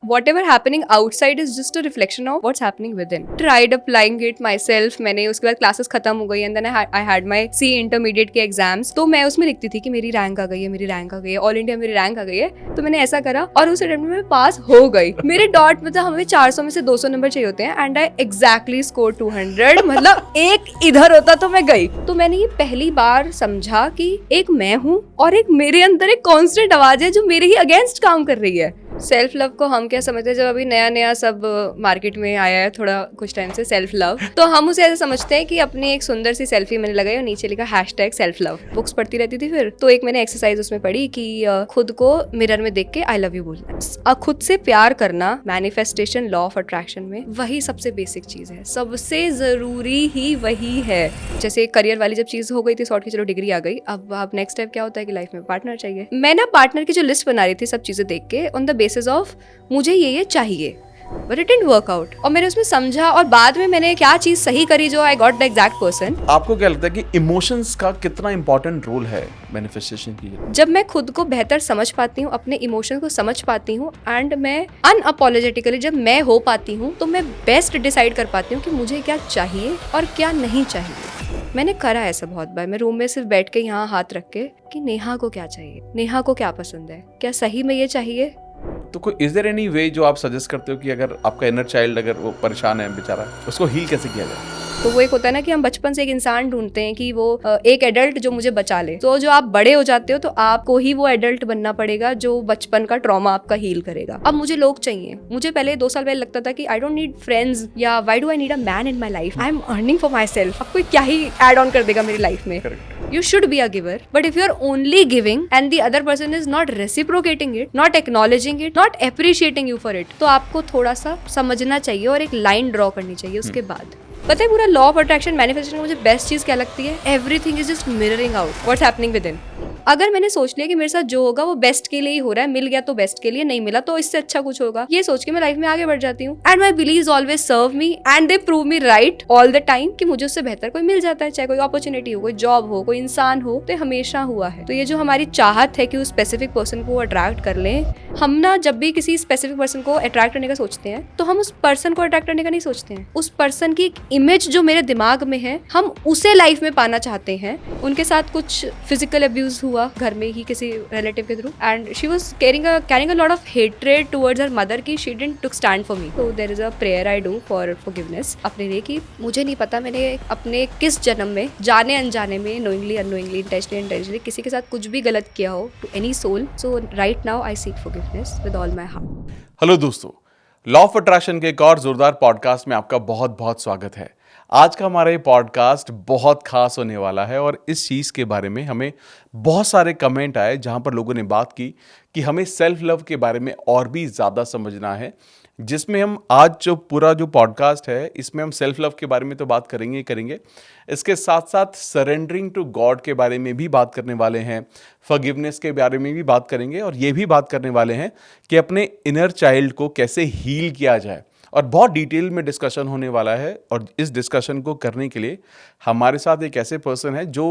whatever happening outside is just a reflection of what's happening within. Tried applying it myself. मैंने उसके बाद classes खत्म हो गई and then I had my C intermediate के exams. तो मैं उसमें लिखती थी कि मेरी रैंक आ गई है, मेरी रैंक आ गई है, ऑल इंडिया मेरी रैंक आ गई है. तो मैंने ऐसा करा और उस अटेम्प्ट में पास हो गई. मेरे डॉट मतलब हमें 400 में से 200 नंबर चाहिए होते हैं एंड आई एग्जैक्टली स्कोर 200. मतलब एक इधर होता तो मैं गई. तो मैंने ये पहली बार समझा कि एक मैं हूँ और एक मेरे अंदर एक कॉन्स्टेंट आवाज है जो मेरे ही अगेंस्ट काम कर रही है. सेल्फ लव को हम क्या समझते हैं, जब अभी नया नया सब मार्केट में आया है थोड़ा कुछ टाइम से सेल्फ लव, तो हम उसे ऐसे समझते हैं कि अपनी एक सुंदर सी सेल्फी मैंने लगाई और नीचे लिखा #सेल्फ लव. बुक्स पढ़ती रहती थी फिर तो एक मैंने एक्सरसाइज उसमें पढ़ी कि खुद को मिरर में देख के आई लव यू बोलना. खुद से प्यार करना मैनिफेस्टेशन लॉ ऑफ अट्रैक्शन में वही सबसे बेसिक चीज है, सबसे जरूरी ही वही है. जैसे करियर वाली जब चीज हो गई थी सॉर्ट की, चलो डिग्री आ गई, अब नेक्स्ट स्टेप क्या होता है कि लाइफ में पार्टनर चाहिए. मैं ना पार्टनर की जो लिस्ट बना रही थी सब चीजें देख के ऑन द बेसिस ऑफ मुझे ये चाहिए, but it didn't work out. और मैंने उसमें समझा और बाद में मैंने क्या चीज सही करी जो I got the exact person. आपको क्या लगता है कि इमोशंस का कितना इंपॉर्टेंट रोल है मैनिफेस्टेशन की? जब मैं खुद को बेहतर समझ पाती हूँ, अपने इमोशन को समझ पाती हूँ एंड मैं अनअपोलोजेटिकली जब मैं हो पाती हूँ तो मैं बेस्ट डिसाइड कर पाती हूँ कि मुझे क्या चाहिए और क्या नहीं चाहिए. मैंने करा ऐसा बहुत बार. मैं रूम में सिर्फ बैठ के यहाँ हाथ रख के कि नेहा को क्या चाहिए, नेहा को क्या पसंद है, क्या सही में ये चाहिए. तो कोई इज देयर एनी वे जो आप सजेस्ट करते हो कि अगर आपका इनर चाइल्ड अगर वो परेशान है बेचारा, उसको हील कैसे किया जाए? तो वो एक होता है ना कि हम बचपन से एक इंसान ढूंढते हैं कि वो एक एडल्ट जो मुझे बचा ले. तो जो आप बड़े हो जाते हो तो आपको ही वो एडल्ट बनना पड़ेगा जो बचपन का ट्रॉमा आपका हील करेगा. अब मुझे लोग चाहिए. मुझे पहले 2 साल पहले लगता था कि आई डोंट नीड फ्रेंड्स या why do I need a man in my life, I am earning for my self. अब कोई क्या ही एड ऑन कर देगा मेरी लाइफ में. You should be a giver, but if you are only giving and the other person is not reciprocating it, not acknowledging it, not appreciating you for it, तो आपको थोड़ा सा समझना चाहिए और एक लाइन ड्रॉ करनी चाहिए उसके बाद. पता है पूरा लॉ ऑफ अट्रैक्शन मैनिफेस्टेशन मुझे बेस्ट चीज क्या लगती है, everything is just mirroring out what's happening with in. अगर मैंने सोच लिया कि मेरे साथ जो होगा वो बेस्ट के लिए ही हो रहा है, मिल गया तो बेस्ट के लिए, नहीं मिला तो इससे अच्छा कुछ होगा, ये सोच के मैं लाइफ में आगे बढ़ जाती हूँ. And my beliefs always serve me and they prove me right all the time कि मुझे उससे बेहतर कोई मिल जाता है. चाहे कोई अपॉर्चुनिटी हो, कोई जॉब हो, कोई इंसान हो, तो हमेशा हुआ है. तो ये जो हमारी चाहत है कि उस स्पेसिफिक पर्सन को अट्रैक्ट कर लें, हम ना जब भी किसी स्पेसिफिक पर्सन को अट्रैक्ट करने का सोचते हैं तो हम उस पर्सन को अट्रैक्ट करने का नहीं सोचते हैं. उस पर्सन की एक इमेज जो मेरे दिमाग में है हम उसे लाइफ में पाना चाहते हैं. उनके साथ कुछ फिजिकल अब्यूज हुआ घर में ही किसी रिलेटिव के through and she was carrying a lot of hatred towards her mother की she didn't took stand for me. तो there is a prayer I do for forgiveness अपने लिए कि मुझे नहीं पता मैंने अपने किस जन्म में जाने अनजाने में नोइंगली अननोइंगली इंटेंशनली किसी के साथ कुछ भी गलत किया हो to any soul. So right now I seek forgiveness with all my heart. Hello दोस्तों, लॉ ऑफ अट्रैक्शन के एक और जोरदार पॉडकास्ट में आपका बहुत बहुत स्वागत है. आज का हमारा ये पॉडकास्ट बहुत खास होने वाला है और इस चीज़ के बारे में हमें बहुत सारे कमेंट आए जहाँ पर लोगों ने बात की कि हमें सेल्फ लव के बारे में और भी ज़्यादा समझना है, जिसमें हम आज जो पूरा जो पॉडकास्ट है इसमें हम सेल्फ लव के बारे में तो बात करेंगे ही करेंगे, इसके साथ साथ सरेंडरिंग टू गॉड के बारे में भी बात करने वाले हैं, फॉरगिवनेस के बारे में भी बात करेंगे और ये भी बात करने वाले हैं कि अपने इनर चाइल्ड को कैसे हील किया जाए. और बहुत डिटेल में डिस्कशन होने वाला है और इस डिस्कशन को करने के लिए हमारे साथ एक ऐसे पर्सन है जो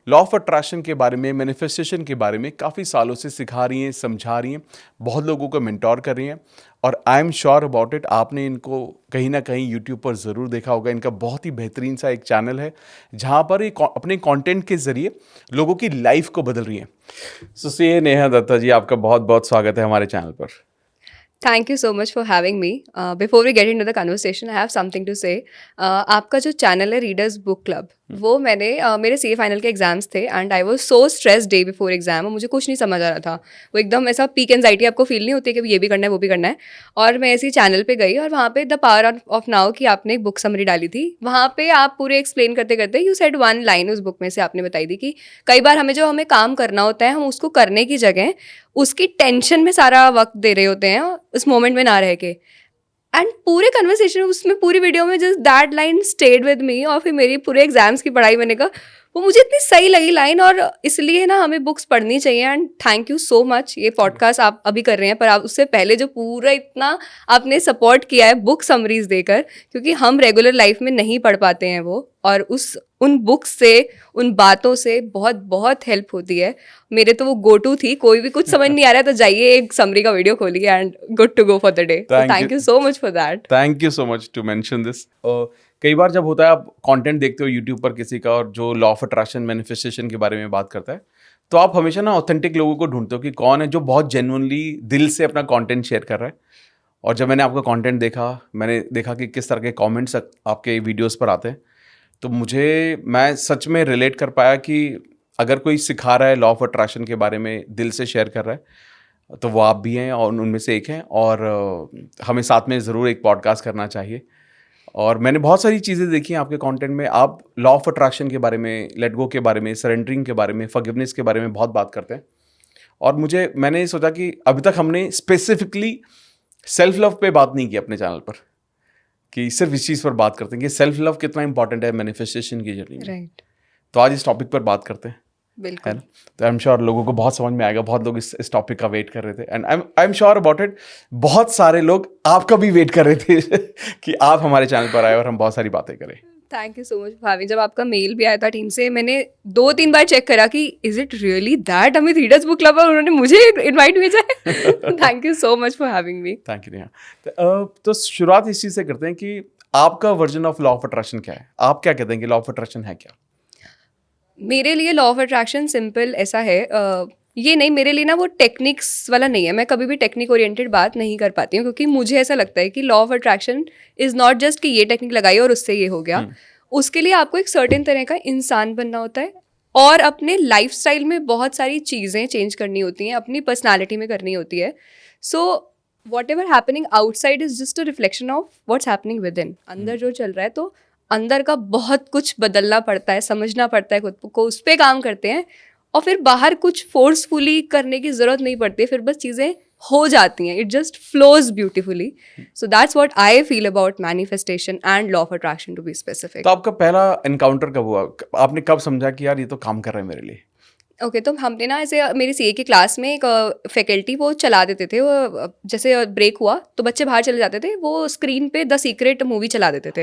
लॉ ऑफ अट्रैक्शन के बारे में, मैनिफेस्टेशन के बारे में काफ़ी सालों से सिखा रही हैं, समझा रही हैं, बहुत लोगों को मेंटोर कर रही हैं और I am sure about it आपने इनको कहीं ना कहीं यूट्यूब पर ज़रूर देखा होगा. इनका बहुत ही बेहतरीन सा एक चैनल है जहाँ पर ये अपने कंटेंट के ज़रिए लोगों की लाइफ को बदल रही हैं. सो नेहा दत्ता जी, आपका बहुत बहुत स्वागत है हमारे चैनल पर. Thank you so much for having me. Before we get into the conversation, I have something to say. आपका जो चैनल है रीडर्स बुक क्लब, वो मैंने मेरे CA फाइनल के एग्जाम्स थे and I was so stressed day before exam और मुझे कुछ नहीं समझ आ रहा था. वो एकदम ऐसा पीक एंजाइटी आपको फील नहीं होती कि ये भी करना है वो भी करना है. और मैं ऐसे चैनल पे गई और वहाँ पे द पावर ऑफ नाउ की आपने एक बुक समरी डाली थी. वहाँ पे आप पूरे एक्सप्लेन करते करते यू सेड वन लाइन उस बुक में से आपने बताई थी कि कई बार हमें काम करना होता है हम उसको करने की जगह उसकी टेंशन में सारा वक्त दे रहे होते हैं उस मोमेंट में ना रह के. एंड पूरे कन्वर्सेशन उसमें पूरी वीडियो में just that line stayed with me. और फिर मेरी पूरे एग्जाम्स की पढ़ाई मैंने कहा वो मुझे इतनी सही लगी लाइन और इसलिए ना हमें बुक्स पढ़नी चाहिए. And thank you so much. ये पॉडकास्ट आप अभी कर रहे हैं पर आप उससे पहले जो पूरा इतना आपने सपोर्ट किया है बुक समरीज देकर, क्योंकि हम रेगुलर लाइफ में नहीं पढ़ पाते हैं वो. और उन बुक्स से, उन बातों से बहुत बहुत हेल्प होती है। मेरे तो वो गो टू थी, कोई भी कुछ समझ नहीं आ रहा है तो जाइए एक समरी का वीडियो खोलिए and good to go for the day. Thank you so much for that. Thank you so much to mention this. कई बार जब होता है आप कंटेंट देखते हो यूट्यूब पर किसी का और जो लॉ ऑफ अट्रैक्शन मैनिफेस्टेशन के बारे में बात करता है, तो आप हमेशा ना ऑथेंटिक लोगों को ढूंढते हो कि कौन है जो बहुत जेन्युइनली दिल से अपना कंटेंट शेयर कर रहा है। और जब मैंने आपका कंटेंट देखा, मैंने देखा कि किस तरह के कमेंट्स आपके वीडियोस पर आते हैं, तो मैं सच में रिलेट कर पाया कि अगर कोई सिखा रहा है लॉ ऑफ अट्रैक्शन के बारे में, दिल से शेयर कर रहा है, तो वो आप भी हैं और उनमें से एक हैं। और हमें साथ में ज़रूर एक पॉडकास्ट करना चाहिए। और मैंने बहुत सारी चीज़ें देखी हैं आपके कंटेंट में। आप लॉ ऑफ अट्रैक्शन के बारे में, लेट गो के बारे में, सरेंडरिंग के बारे में, फॉरगिवनेस के बारे में बहुत बात करते हैं। और मैंने सोचा कि अभी तक हमने स्पेसिफिकली सेल्फ लव पे बात नहीं की अपने चैनल पर, कि सिर्फ इस चीज़ पर बात करते हैं कि सेल्फ लव कितना इंपॉर्टेंट है मैनिफेस्टेशन की जर्नी में। राइट। तो आज इस टॉपिक पर बात करते हैं, है बिल्कुल। ना। तो आई एम श्योर लोगों को बहुत समझ में आएगा। बहुत लोग इस टॉपिक का वेट कर रहे थे, and I am sure about it, बहुत सारे लोग आपका भी वेट कर रहे थे कि आप हमारे चैनल पर आए और हम बहुत सारी बातें करें। थैंक यू सो मच भाभी। जब आपका मेल भी आया था टीम से, मैंने 2-3 बार चेक करा कि is it really that Amit readers book club, और उन्होंने मुझे इनवाइट भेजा है। Thank you so much for having me. Thank you Neha. तो शुरुआत इस चीज़ से करते हैं कि आपका version of law of attraction क्या है। आप क्या कहते हैं कि लॉ ऑफ अट्रैक्शन है क्या? मेरे लिए लॉ ऑफ अट्रैक्शन सिंपल ऐसा है, ये नहीं, मेरे लिए ना वो टेक्निक्स वाला नहीं है। मैं कभी भी टेक्निक ओरिएंटेड बात नहीं कर पाती हूँ, क्योंकि मुझे ऐसा लगता है कि law of attraction is not just कि ये टेक्निक लगाई और उससे ये हो गया। उसके लिए आपको एक सर्टेन तरह का इंसान बनना होता है और अपने लाइफस्टाइल में बहुत सारी चीज़ें चेंज करनी होती हैं, अपनी पर्सनालिटी में करनी होती है। So what ever happening outside is just a reflection of what's happening with in. अंदर जो चल रहा है, तो अंदर का बहुत कुछ बदलना पड़ता है, समझना पड़ता है खुद को, उस पर काम करते हैं, और फिर बाहर कुछ फोर्सफुली करने की ज़रूरत नहीं पड़ती, फिर बस चीज़ें हो जाती हैं। It just flows beautifully. So that's what I feel about manifestation and law of attraction to be specific. तो आपका पहला एनकाउंटर कब हुआ? आपने कब समझा कि यार ये तो काम कर रहा है मेरे लिए? ओके, तो हमने ना ऐसे, मेरी सीए की क्लास में एक फैकल्टी वो चला देते थे, वो जैसे ब्रेक हुआ तो बच्चे बाहर चले जाते थे, वो स्क्रीन पे द सीक्रेट मूवी चला देते थे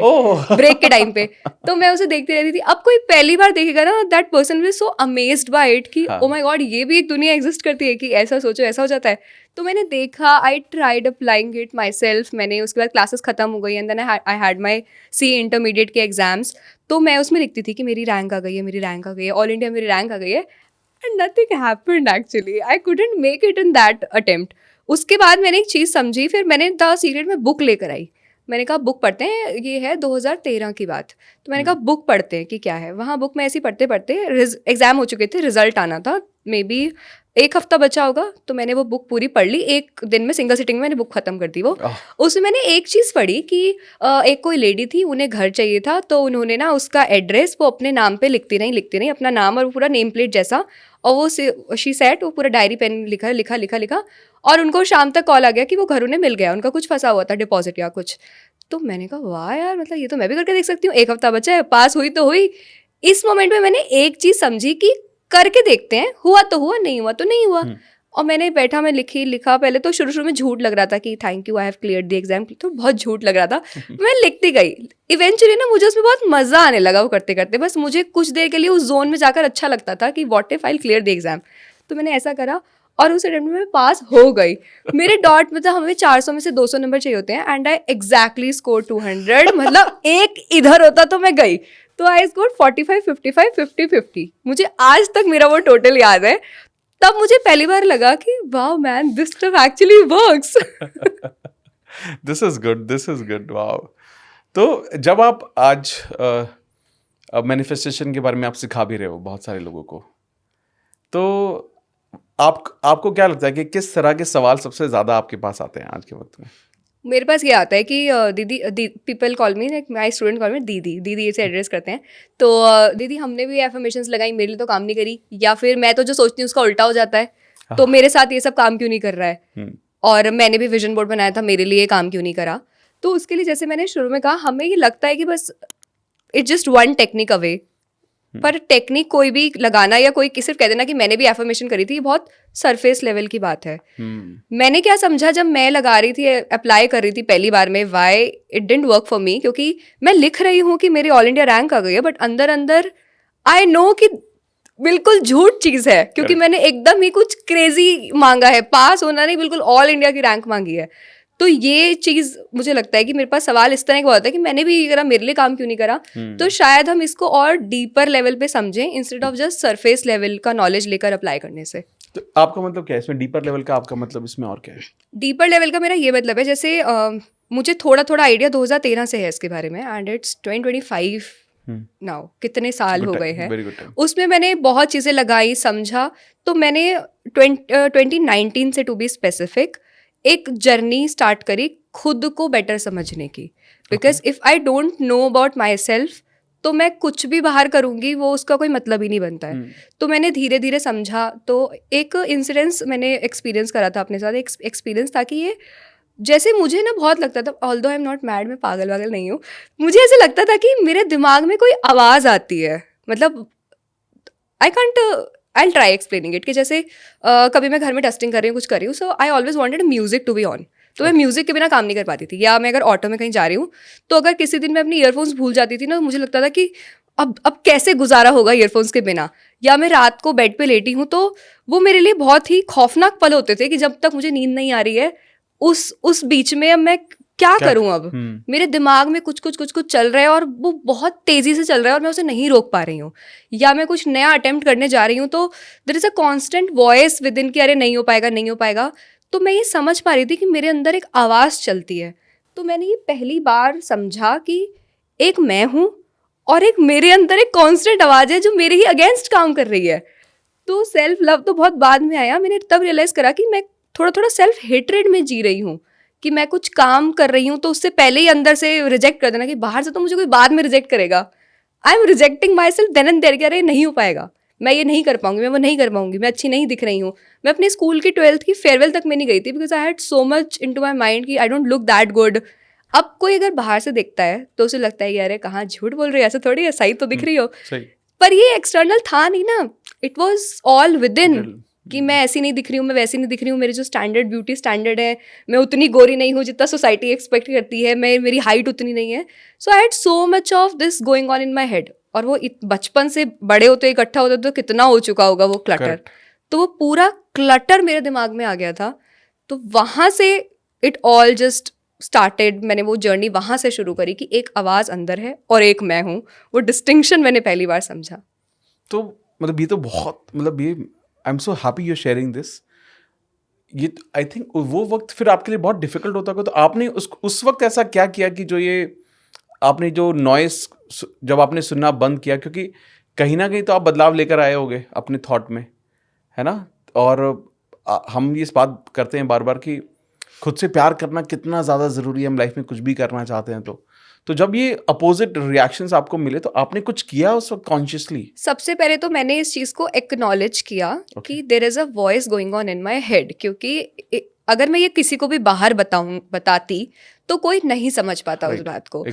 ब्रेक के टाइम पे। तो मैं उसे देखती रहती थी। अब कोई पहली बार देखेगा ना, that person will so amazed bye it कि ओ माय गॉड, ये भी एक दुनिया एग्जिस्ट करती है कि ऐसा सोचो ऐसा हो जाता है। तो मैंने देखा, I tried applying it myself. मैंने उसके बाद क्लासेस खत्म हो गई and then I had my CA intermediate के एग्जाम्स। तो मैं उसमें लिखती थी कि मेरी रैंक आ गई है, मेरी रैंक आ गई है, ऑल इंडिया मेरी रैंक आ गई है। And nothing happened actually. I couldn't make it in that attempt. उसके बाद मैंने एक चीज़ समझी, फिर मैंने द सीक्रेट में बुक लेकर आई। मैंने कहा बुक पढ़ते हैं, ये है 2013 की बात। तो मैंने कहा बुक पढ़ते हैं कि क्या है। वहाँ बुक में ऐसे पढ़ते पढ़ते एग्जाम हो चुके थे, रिजल्ट आना था, मे बी 1 हफ्ता बचा होगा। तो मैंने वो बुक पूरी पढ़ ली एक दिन में, सिंगल सिटिंग में मैंने बुक खत्म कर दी वो। उसमें मैंने एक चीज़ पढ़ी कि एक कोई लेडी थी, उन्हें घर चाहिए था, तो उन्होंने ना उसका एड्रेस वो अपने नाम पे लिखती नहीं अपना नाम और पूरा नेम प्लेट जैसा, और वो शी सेट, वो पूरा डायरी पेन लिखा, और उनको शाम तक कॉल आ गया कि वो घर उन्हें मिल गया, उनका कुछ फंसा हुआ था, डिपॉजिट या कुछ। तो मैंने कहा वाह यार, मतलब ये तो मैं भी करके देख सकती हूँ, 1 हफ्ता बचा है, पास हुई तो हुई। इस मोमेंट में मैंने एक चीज़ समझी कि करके देखते हैं, हुआ तो हुआ, नहीं हुआ तो नहीं हुआ। और मैंने बैठा, मैं लिखा। पहले तो शुरू में झूठ लग रहा था कि thank you I have cleared the exam, तो बहुत झूठ लग रहा था। मैं लिखती गई, इवेंचुअली ना मुझे उसमें बहुत मज़ा आने लगा वो करते करते। बस मुझे कुछ देर के लिए उस जोन में जाकर अच्छा लगता था कि what if I clear the exam. तो मैंने ऐसा करा और उस अटेम्प्ट में मैं पास हो गई। मेरे डॉट मतलब हमें 400 में से 200 नंबर चाहिए होते हैं, एंड आई एग्जैक्टली स्कोर 200। मतलब एक इधर होता तो मैं गई। तो आई स्कोर 45, 55, 50, 50। मुझे आज तक मेरा वो टोटल याद है। तब मुझे पहली बार लगा कि wow man, this stuff actually works. This is good wow. तो जब आप आज मैनिफेस्टेशन के बारे में आप सिखा भी रहे हो बहुत सारे लोगों को, तो आपको क्या लगता है कि किस तरह के सवाल सबसे ज़्यादा आपके पास आते हैं आज के वक्त में? मेरे पास ये आता है कि दीदी, people call me, my student call मी दीदी से एड्रेस करते हैं। तो दीदी हमने भी एफर्मेशंस लगाई, मेरे लिए तो काम नहीं करी, या फिर मैं तो जो सोचती हूँ उसका उल्टा हो जाता है, तो मेरे साथ ये सब काम क्यों नहीं कर रहा है, और मैंने भी विजन बोर्ड बनाया था, मेरे लिए काम क्यों नहीं करा। तो उसके लिए जैसे मैंने शुरू में कहा, हमें ये लगता है कि बस it's just one technique away पर टेक्निक कोई भी लगाना या कोई सिर्फ कह देना कि मैंने भी एफर्मेशन करी थी, ये बहुत सरफेस लेवल की बात है। मैंने क्या समझा जब मैं लगा रही थी, अप्लाई कर रही थी पहली बार में, why it didn't work for me, क्योंकि मैं लिख रही हूँ कि मेरी ऑल इंडिया रैंक आ गई है, बट अंदर अंदर आई नो कि बिल्कुल झूठ चीज है, क्योंकि मैंने एकदम ही कुछ क्रेजी मांगा है, पास होना नहीं, बिल्कुल ऑल इंडिया की रैंक मांगी है। तो ये चीज मुझे लगता है कि मेरे पास सवाल इस तरह का होता है कि मैंने भी ये करा, मेरे लिए काम क्यों नहीं करा। तो शायद हम इसको और डीपर लेवल पे समझें instead of just surface level का नॉलेज लेकर अप्लाई करने से। तो आपका मतलब क्या है इसमें, डीपर लेवल का आपका मतलब इसमें और क्या है? डीपर लेवल का मेरा ये मतलब है, जैसे मुझे थोड़ा थोड़ा आइडिया 2013 से है इसके बारे में, एंड इट्स 2025 नाउ, कितने साल हो गए हैं। उसमें मैंने बहुत चीज़ें लगाई, समझा। तो मैंने 2019 से, टू बी स्पेसिफिक, एक जर्नी स्टार्ट करी खुद को बेटर समझने की। Because if I don't know about my self, तो मैं कुछ भी बाहर करूँगी वो उसका कोई मतलब ही नहीं बनता है। तो मैंने धीरे धीरे समझा। तो एक इंसिडेंस मैंने एक्सपीरियंस करा था अपने साथ, एक एक्सपीरियंस था कि ये जैसे मुझे ना बहुत लगता था, although I am not mad, मैं पागल वागल नहीं हूँ, मुझे ऐसे लगता था कि मेरे दिमाग में कोई आवाज़ आती है, मतलब आई ट्राई एक्सप्लेनिंग इट, कि जैसे कभी मैं घर में डस्टिंग कर रही हूँ, कुछ कर रही हूँ, so I always wanted music to be on. तो मैं म्यूजिक के बिना काम नहीं कर पाती थी। या मैं अगर ऑटो में कहीं जा रही हूँ, तो अगर किसी दिन मैं अपनी ईयरफोन्स भूल जाती थी ना, मुझे लगता था कि अब कैसे गुजारा होगा ईयरफोन्स के बिना। या मैं रात को बेड पे लेटी हूँ, तो वो मेरे लिए बहुत ही खौफनाक पल होते थे कि जब तक मुझे नींद नहीं आ रही है, उस बीच में अब मैं क्या करूं। अब मेरे दिमाग में कुछ चल रहा है, और वो बहुत तेजी से चल रहा है, और मैं उसे नहीं रोक पा रही हूँ। या मैं कुछ नया अटेम्प्ट करने जा रही हूँ, तो there is a constant voice within कि अरे नहीं हो पाएगा, नहीं हो पाएगा। तो मैं ये समझ पा रही थी कि मेरे अंदर एक आवाज़ चलती है। तो मैंने ये पहली बार समझा कि एक मैं हूँ और एक मेरे अंदर एक कांस्टेंट आवाज़ है जो मेरे ही अगेंस्ट काम कर रही है। तो सेल्फ लव तो बहुत बाद में आया। मैंने तब रियलाइज़ करा कि मैं थोड़ा सेल्फ हेट्रेड में जी रही हूँ, कि मैं कुछ काम कर रही हूँ तो उससे पहले ही अंदर से रिजेक्ट कर देना कि बाहर से तो मुझे कोई बाद में रिजेक्ट करेगा। I am rejecting myself then and there, कि अरे नहीं हो पाएगा, मैं ये नहीं कर पाऊंगी, मैं वो नहीं कर पाऊंगी, मैं अच्छी नहीं दिख रही हूँ। मैं अपने स्कूल की 12th की फेयरवेल तक में नहीं गई थी, because I had so much into my mind कि I don't look that good. अब कोई अगर बाहर से देखता है तो उसे लगता है कि अरे कहाँ झूठ बोल रही है, ऐसा थोड़ी है, सही तो दिख रही हो। पर ये एक्सटर्नल था नहीं ना, it was all with in, कि मैं ऐसी नहीं दिख रही हूँ, मैं वैसी नहीं दिख रही हूँ, मेरी जो स्टैंडर्ड ब्यूटी स्टैंडर्ड है, मैं उतनी गोरी नहीं हूँ जितना सोसाइटी एक्सपेक्ट करती है, मेरी हाइट उतनी नहीं है। So I had so much of this going on in my head. और वो बचपन से बड़े होते इकट्ठा होते तो कितना हो चुका होगा वो क्लटर। तो वो पूरा क्लटर मेरे दिमाग में आ गया था। तो वहाँ से इट ऑल जस्ट स्टार्टेड। मैंने वो जर्नी वहाँ से शुरू करी कि एक आवाज़ अंदर है और एक मैं हूँ। वो डिस्टिंक्शन मैंने पहली बार समझा। तो मतलब ये तो बहुत, मतलब ये आई am so happy you sharing this. ये आई थिंक वो वक्त फिर आपके लिए बहुत डिफिकल्ट होता है। तो आपने उस वक्त ऐसा क्या किया कि जो ये आपने जो नॉइस जब आपने सुनना बंद किया, क्योंकि कहीं ना कहीं तो आप बदलाव लेकर आए होगे अपने थॉट में, है ना? और हम इस बात करते हैं बार बार कि खुद से प्यार करना कितना ज़्यादा ज़रूरी है हम लाइफ में कुछ भी करना चाहते हैं। तो जब ये अपोजिट रिएक्शंस आपको मिले तो आपने कुछ किया उस वक्त कॉन्शियसली? सबसे पहले तो मैंने इस चीज़ को एक्नॉलेज किया कि there is a voice going on in my head. क्योंकि अगर मैं ये किसी को भी बाहर बताती तो कोई नहीं समझ पाता उस बात को।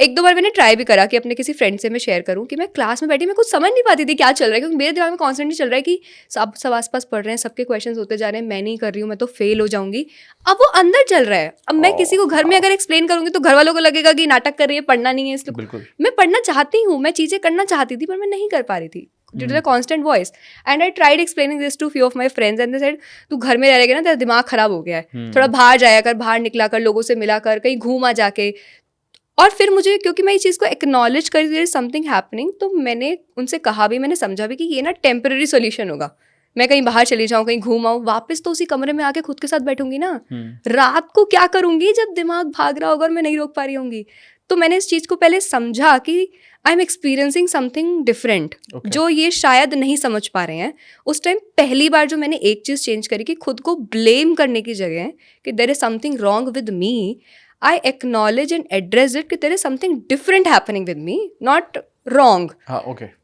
एक दो बार मैंने ट्राई भी करा कि अपने किसी फ्रेंड से मैं शेयर करूं कि मैं क्लास में बैठी, मैं कुछ समझ नहीं पाती थी क्या चल रहा है, क्योंकि मेरे दिमाग में कॉन्स्टेंटली चल रहा है कि सब आसपास पढ़ रहे हैं, सबके क्वेश्चंस होते जा रहे हैं, मैं नहीं कर रही हूँ, मैं तो फेल हो जाऊंगी। अब वो अंदर चल रहा है। अब मैं किसी को घर में अगर एक्सप्लेन करूंगी तो घर वालों को लगेगा कि नाटक कर रही है, पढ़ना नहीं है। इसलिए मैं पढ़ना चाहती हूँ, मैं चीज़ें करना चाहती थी, पर मैं नहीं कर पा रही थी due to the constant voice. And I tried explaining this to few of my friends and they said, तू घर में रहेगा ना, तेरा दिमाग खराब हो गया है, थोड़ा बाहर जाया कर, बाहर निकला कर, लोगों से मिला कर, कहीं घूमा जाके। और फिर मुझे, क्योंकि मैं इस चीज़ को एक्नॉलेज करी देयर इज समथिंग हैपनिंग, तो मैंने उनसे कहा भी, मैंने समझा भी कि ये ना टेम्पररी सोल्यूशन होगा। मैं कहीं बाहर चली जाऊँ, कहीं घूम आऊँ, वापस तो उसी कमरे में आके खुद के साथ बैठूंगी ना। रात को क्या करूंगी जब दिमाग भाग रहा होगा और मैं नहीं रोक पा रही होंगी। तो मैंने इस चीज़ को पहले समझा कि I am experiencing something different, जो ये शायद नहीं समझ पा रहे हैं। उस टाइम पहली बार जो मैंने एक चीज़ चेंज करी कि खुद को ब्लेम करने की जगह कि there is something wrong with me, I acknowledge and address it कि there is something different happening with me, not wrong.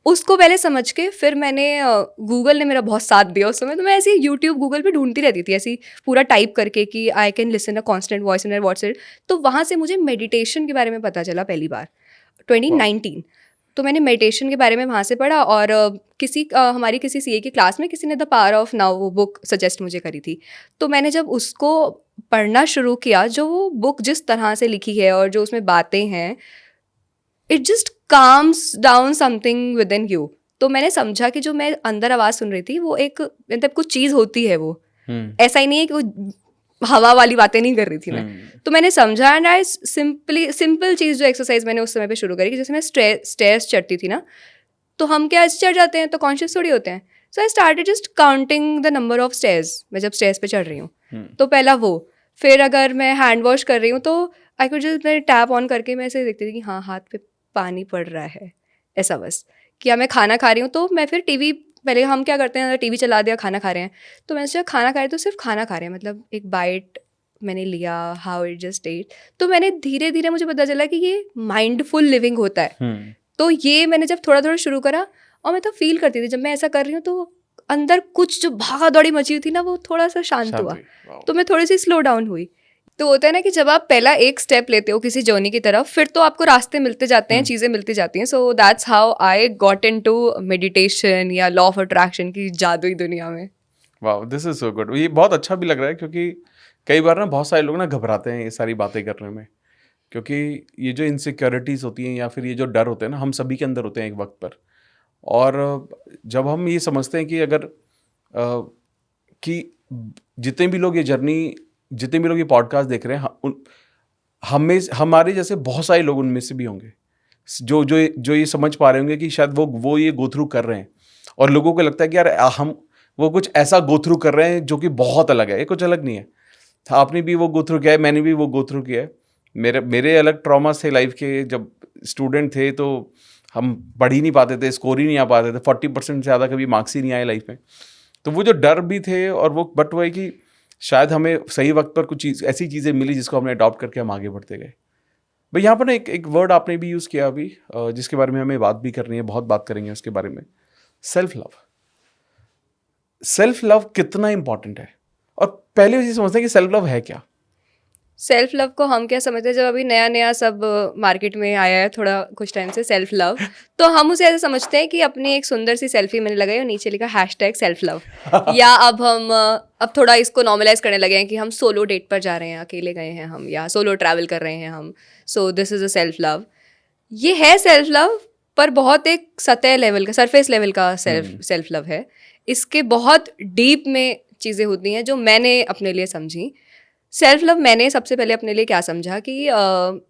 उसको पहले समझ के फिर मैंने, गूगल ने मेरा बहुत साथ दिया उस समय। तो मैं ऐसे यूट्यूब गूगल पे ढूंढती रहती थी, ऐसी पूरा टाइप करके कि I can listen a constant voice in my WhatsApp. तो वहाँ से मुझे मेडिटेशन के बारे में पता चला पहली बार 2019। तो मैंने मेडिटेशन के बारे में वहाँ से पढ़ा, और हमारी किसी सीए की क्लास में किसी ने द पावर ऑफ नाउ वो बुक सजेस्ट मुझे करी थी। तो मैंने जब उसको पढ़ना शुरू किया, जो वो बुक जिस तरह से लिखी है और जो उसमें बातें हैं, it just calms down something with in you. तो मैंने समझा कि जो मैं अंदर आवाज़ सुन रही थी वो एक मतलब कुछ चीज़ होती है, वो ऐसा ही नहीं है कि वो हवा वाली बातें नहीं कर रही थी मैं। तो मैंने समझा, एंड आई सिंपल चीज़ जो एक्सरसाइज मैंने उस समय पे शुरू करी कि जैसे मैं स्टेयर्स चढ़ती थी ना, तो हम क्या ऐसे चढ़ जाते हैं तो कॉन्शियस थोड़ी होते हैं। So I started just counting the number of stairs, मैं जब स्टेयर्स पे चढ़ रही हूँ तो पहला वो, फिर अगर मैं हैंड वॉश कर रही हूँ तो आई कुड जस्ट मैं टैप ऑन करके मैं ऐसे देखती थी कि हाँ हाथ पे पानी पड़ रहा है, ऐसा बस। क्या मैं खाना खा रही हूँ तो मैं फिर टीवी, पहले हम क्या करते हैं टीवी चला दिया, खाना खा रहे हैं, तो मैं सोचा खाना खा रहे तो सिर्फ खाना खा रहे हैं, मतलब एक बाइट मैंने लिया, हाउ इट जस्ट एट। तो मैंने धीरे धीरे मुझे पता चला कि ये माइंडफुल लिविंग होता है। तो ये मैंने जब थोड़ा थोड़ा शुरू करा, और मैं तो फील करती थी जब मैं ऐसा कर रही हूँ तो अंदर कुछ जो भागा दौड़ी मची हुई थी ना वो थोड़ा सा शांत हुआ, तो मैं थोड़ी सी स्लो डाउन हुई। तो होता है ना कि जब आप पहला एक स्टेप लेते हो किसी जर्नी की तरफ, फिर तो आपको रास्ते मिलते जाते हैं, चीज़ें मिलती जाती हैं। So that's how I got into meditation या लॉ ऑफ अट्रैक्शन की जादुई दुनिया में। वाह, दिस इज सो गुड। ये बहुत अच्छा भी लग रहा है, क्योंकि कई बार ना बहुत सारे लोग ना घबराते हैं ये सारी बातें करने में, क्योंकि ये जो इनसिक्योरिटीज़ होती हैं या फिर ये जो डर होते हैं ना, हम सभी के अंदर होते हैं एक वक्त पर। और जब हम ये समझते हैं कि अगर कि जितने भी लोग ये जर्नी, जितने भी लोग ये पॉडकास्ट देख रहे हैं, हमें हमारे जैसे बहुत सारे लोग उनमें से भी होंगे जो ये समझ पा रहे होंगे कि शायद वो ये गो थ्रू कर रहे हैं, और लोगों को लगता है कि यार हम वो कुछ ऐसा गो थ्रू कर रहे हैं जो कि बहुत अलग है। ये कुछ अलग नहीं है, आपने भी वो गो थ्रू किया है, मैंने भी वो गो थ्रू किया है। मेरे अलग ट्रॉमास थे लाइफ के। जब स्टूडेंट थे तो हम पढ़ ही नहीं पाते थे, स्कोर ही नहीं आ पाते थे, 40% से ज़्यादा कभी मार्क्स ही नहीं आए लाइफ में। तो वो जो डर भी थे, और वो बट वो है कि शायद हमें सही वक्त पर कुछ ऐसी चीज़ें मिली जिसको हमने अडॉप्ट करके हम आगे बढ़ते गए। भाई यहाँ पर ना एक वर्ड आपने भी यूज़ किया अभी, जिसके बारे में हमें बात भी करनी है, बहुत बात करेंगे उसके बारे में, सेल्फ लव। सेल्फ लव कितना इंपॉर्टेंट है, और पहले ये समझते हैं कि सेल्फ लव है क्या? सेल्फ लव को हम क्या समझते हैं, जब अभी नया नया सब मार्केट में आया है थोड़ा कुछ टाइम से सेल्फ लव, तो हम उसे ऐसे समझते हैं कि अपनी एक सुंदर सी सेल्फी मैंने लगाई और नीचे लिखा #सेल्फ लव। या अब थोड़ा इसको नॉर्मलाइज करने लगे हैं कि हम सोलो डेट पर जा रहे हैं, अकेले गए हैं हम, या सोलो ट्रैवल कर रहे हैं हम, so this is a self love. ये है सेल्फ लव, पर बहुत एक सतह लेवल का, सरफेस लेवल का सेल्फ लव है। इसके बहुत डीप में चीज़ें होती हैं जो मैंने अपने लिए समझी। सेल्फ लव मैंने सबसे पहले अपने लिए क्या समझा कि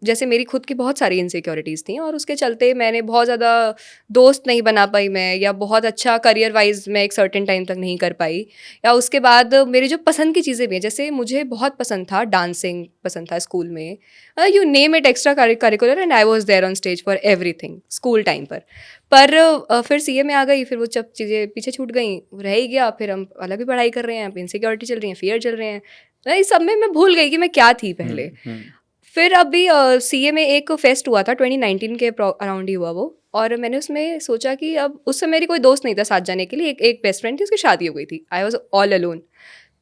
जैसे मेरी खुद की बहुत सारी इनसिक्योरिटीज़ थी, और उसके चलते मैंने बहुत ज़्यादा दोस्त नहीं बना पाई मैं, या बहुत अच्छा करियर वाइज मैं एक सर्टेन टाइम तक नहीं कर पाई। या उसके बाद मेरी जो पसंद की चीज़ें भी हैं, जैसे मुझे बहुत पसंद था डांसिंग, पसंद था स्कूल में, you name it, extracurricular, and I was there on stage for everything school time पर फिर सीए में आ गई, फिर वो जब चीज़ें पीछे छूट गई, रह ही गया। फिर हम अलग भी पढ़ाई कर रहे हैं, इनसिक्योरिटी चल रही है, फियर चल रहे हैं, इस सब में मैं भूल गई कि मैं क्या थी पहले। फिर अभी सीए में एक फेस्ट हुआ था 2019 के अराउंड ही हुआ वो, और मैंने उसमें सोचा कि अब उस समय मेरी कोई दोस्त नहीं था साथ जाने के लिए, एक बेस्ट फ्रेंड थी, उसकी शादी हो गई थी, आई वॉज ऑल अलोन।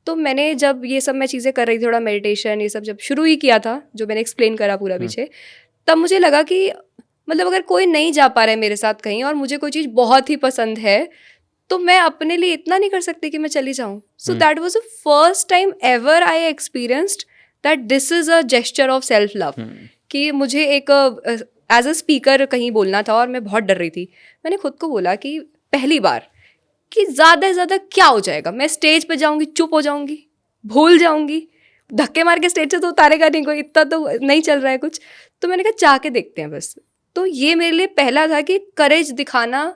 तो मैंने जब ये सब मैं चीज़ें कर रही थी, थोड़ा मेडिटेशन ये सब जब शुरू ही किया था, जो मैंने एक्सप्लेन करा पूरा पीछे, तब मुझे लगा कि मतलब अगर कोई नहीं जा पा रहा है मेरे साथ कहीं, और मुझे कोई चीज़ बहुत ही पसंद है, तो मैं अपने लिए इतना नहीं कर सकती कि मैं चली जाऊँ। So that was the first time ever I experienced that this is a gesture of self love. कि मुझे एक एज अ स्पीकर कहीं बोलना था, और मैं बहुत डर रही थी। मैंने खुद को बोला कि पहली बार कि ज़्यादा से ज़्यादा क्या हो जाएगा, मैं स्टेज पे जाऊँगी, चुप हो जाऊँगी, भूल जाऊँगी, धक्के मार के स्टेज से तो उतारेगा नहीं कोई, इतना तो नहीं चल रहा है कुछ। तो मैंने कहा जाके देखते हैं बस। तो ये मेरे लिए पहला था कि करेज दिखाना,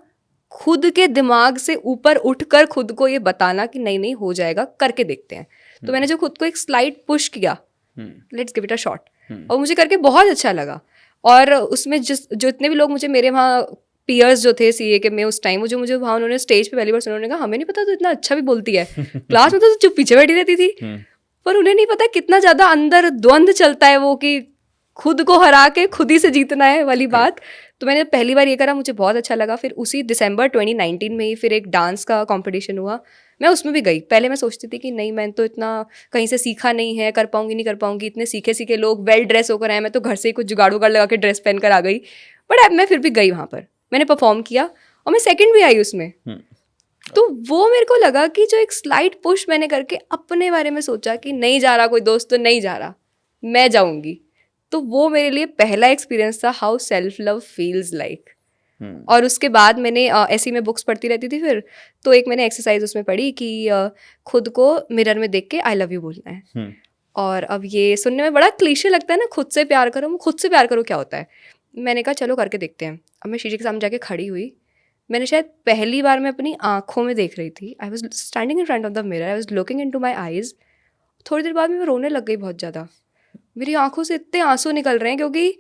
खुद के दिमाग से ऊपर उठकर खुद को ये बताना कि नहीं नहीं हो जाएगा, करके देखते हैं। तो मैंने जो खुद को एक स्लाइड पुश किया, let's give it a shot, और मुझे करके बहुत अच्छा लगा। और उसमें जो इतने भी लोग मुझे, मेरे वहाँ पीयर्स जो थे सीए के में उस टाइम, वो जो मुझे वहाँ उन्होंने स्टेज पे पहली बार सुना, उन्होंने कहा हमें नहीं पता तो इतना अच्छा भी बोलती है, क्लास में तो चुप पीछे बैठी रहती थी। पर उन्हें नहीं पता कितना ज़्यादा अंदर द्वंद्व चलता है वो, कि खुद को हरा के खुद ही से जीतना है वाली बात। तो मैंने पहली बार ये करा, मुझे बहुत अच्छा लगा। फिर उसी दिसंबर 2019 में ही फिर एक डांस का कंपटीशन हुआ, मैं उसमें भी गई। पहले मैं सोचती थी कि नहीं, मैं तो इतना कहीं से सीखा नहीं है, कर पाऊंगी नहीं कर पाऊंगी, इतने सीखे लोग वेल ड्रेस होकर आए, मैं तो घर से ही कुछ जुगाड़ उगाड़ लगा के ड्रेस पहन कर आ गई। बट अब मैं फिर भी गई वहाँ पर, मैंने परफॉर्म किया और मैं सेकंड भी आई उसमें। तो वो मेरे को लगा कि जो एक स्लाइट पुश मैंने करके अपने बारे में सोचा कि नहीं जा रहा कोई दोस्त तो नहीं जा रहा, मैं जाऊंगी, तो वो मेरे लिए पहला एक्सपीरियंस था how self love feels like. और उसके बाद मैंने ऐसी में बुक्स पढ़ती रहती थी फिर, तो एक मैंने एक्सरसाइज उसमें पढ़ी कि खुद को मिरर में देख के आई लव यू बोलना है। और अब ये सुनने में बड़ा क्लीशे लगता है ना, खुद से प्यार करो, खुद से प्यार करो क्या होता है। मैंने कहा चलो करके देखते हैं। अब मैं शीशे के सामने जाके खड़ी हुई, मैंने शायद पहली बार मैं अपनी आँखों में देख रही थी। I was standing in front of the mirror, I was looking into my eyes. थोड़ी देर बाद में रोने लग गई बहुत ज़्यादा, मेरी आँखों से इतने आंसू निकल रहे हैं, क्योंकि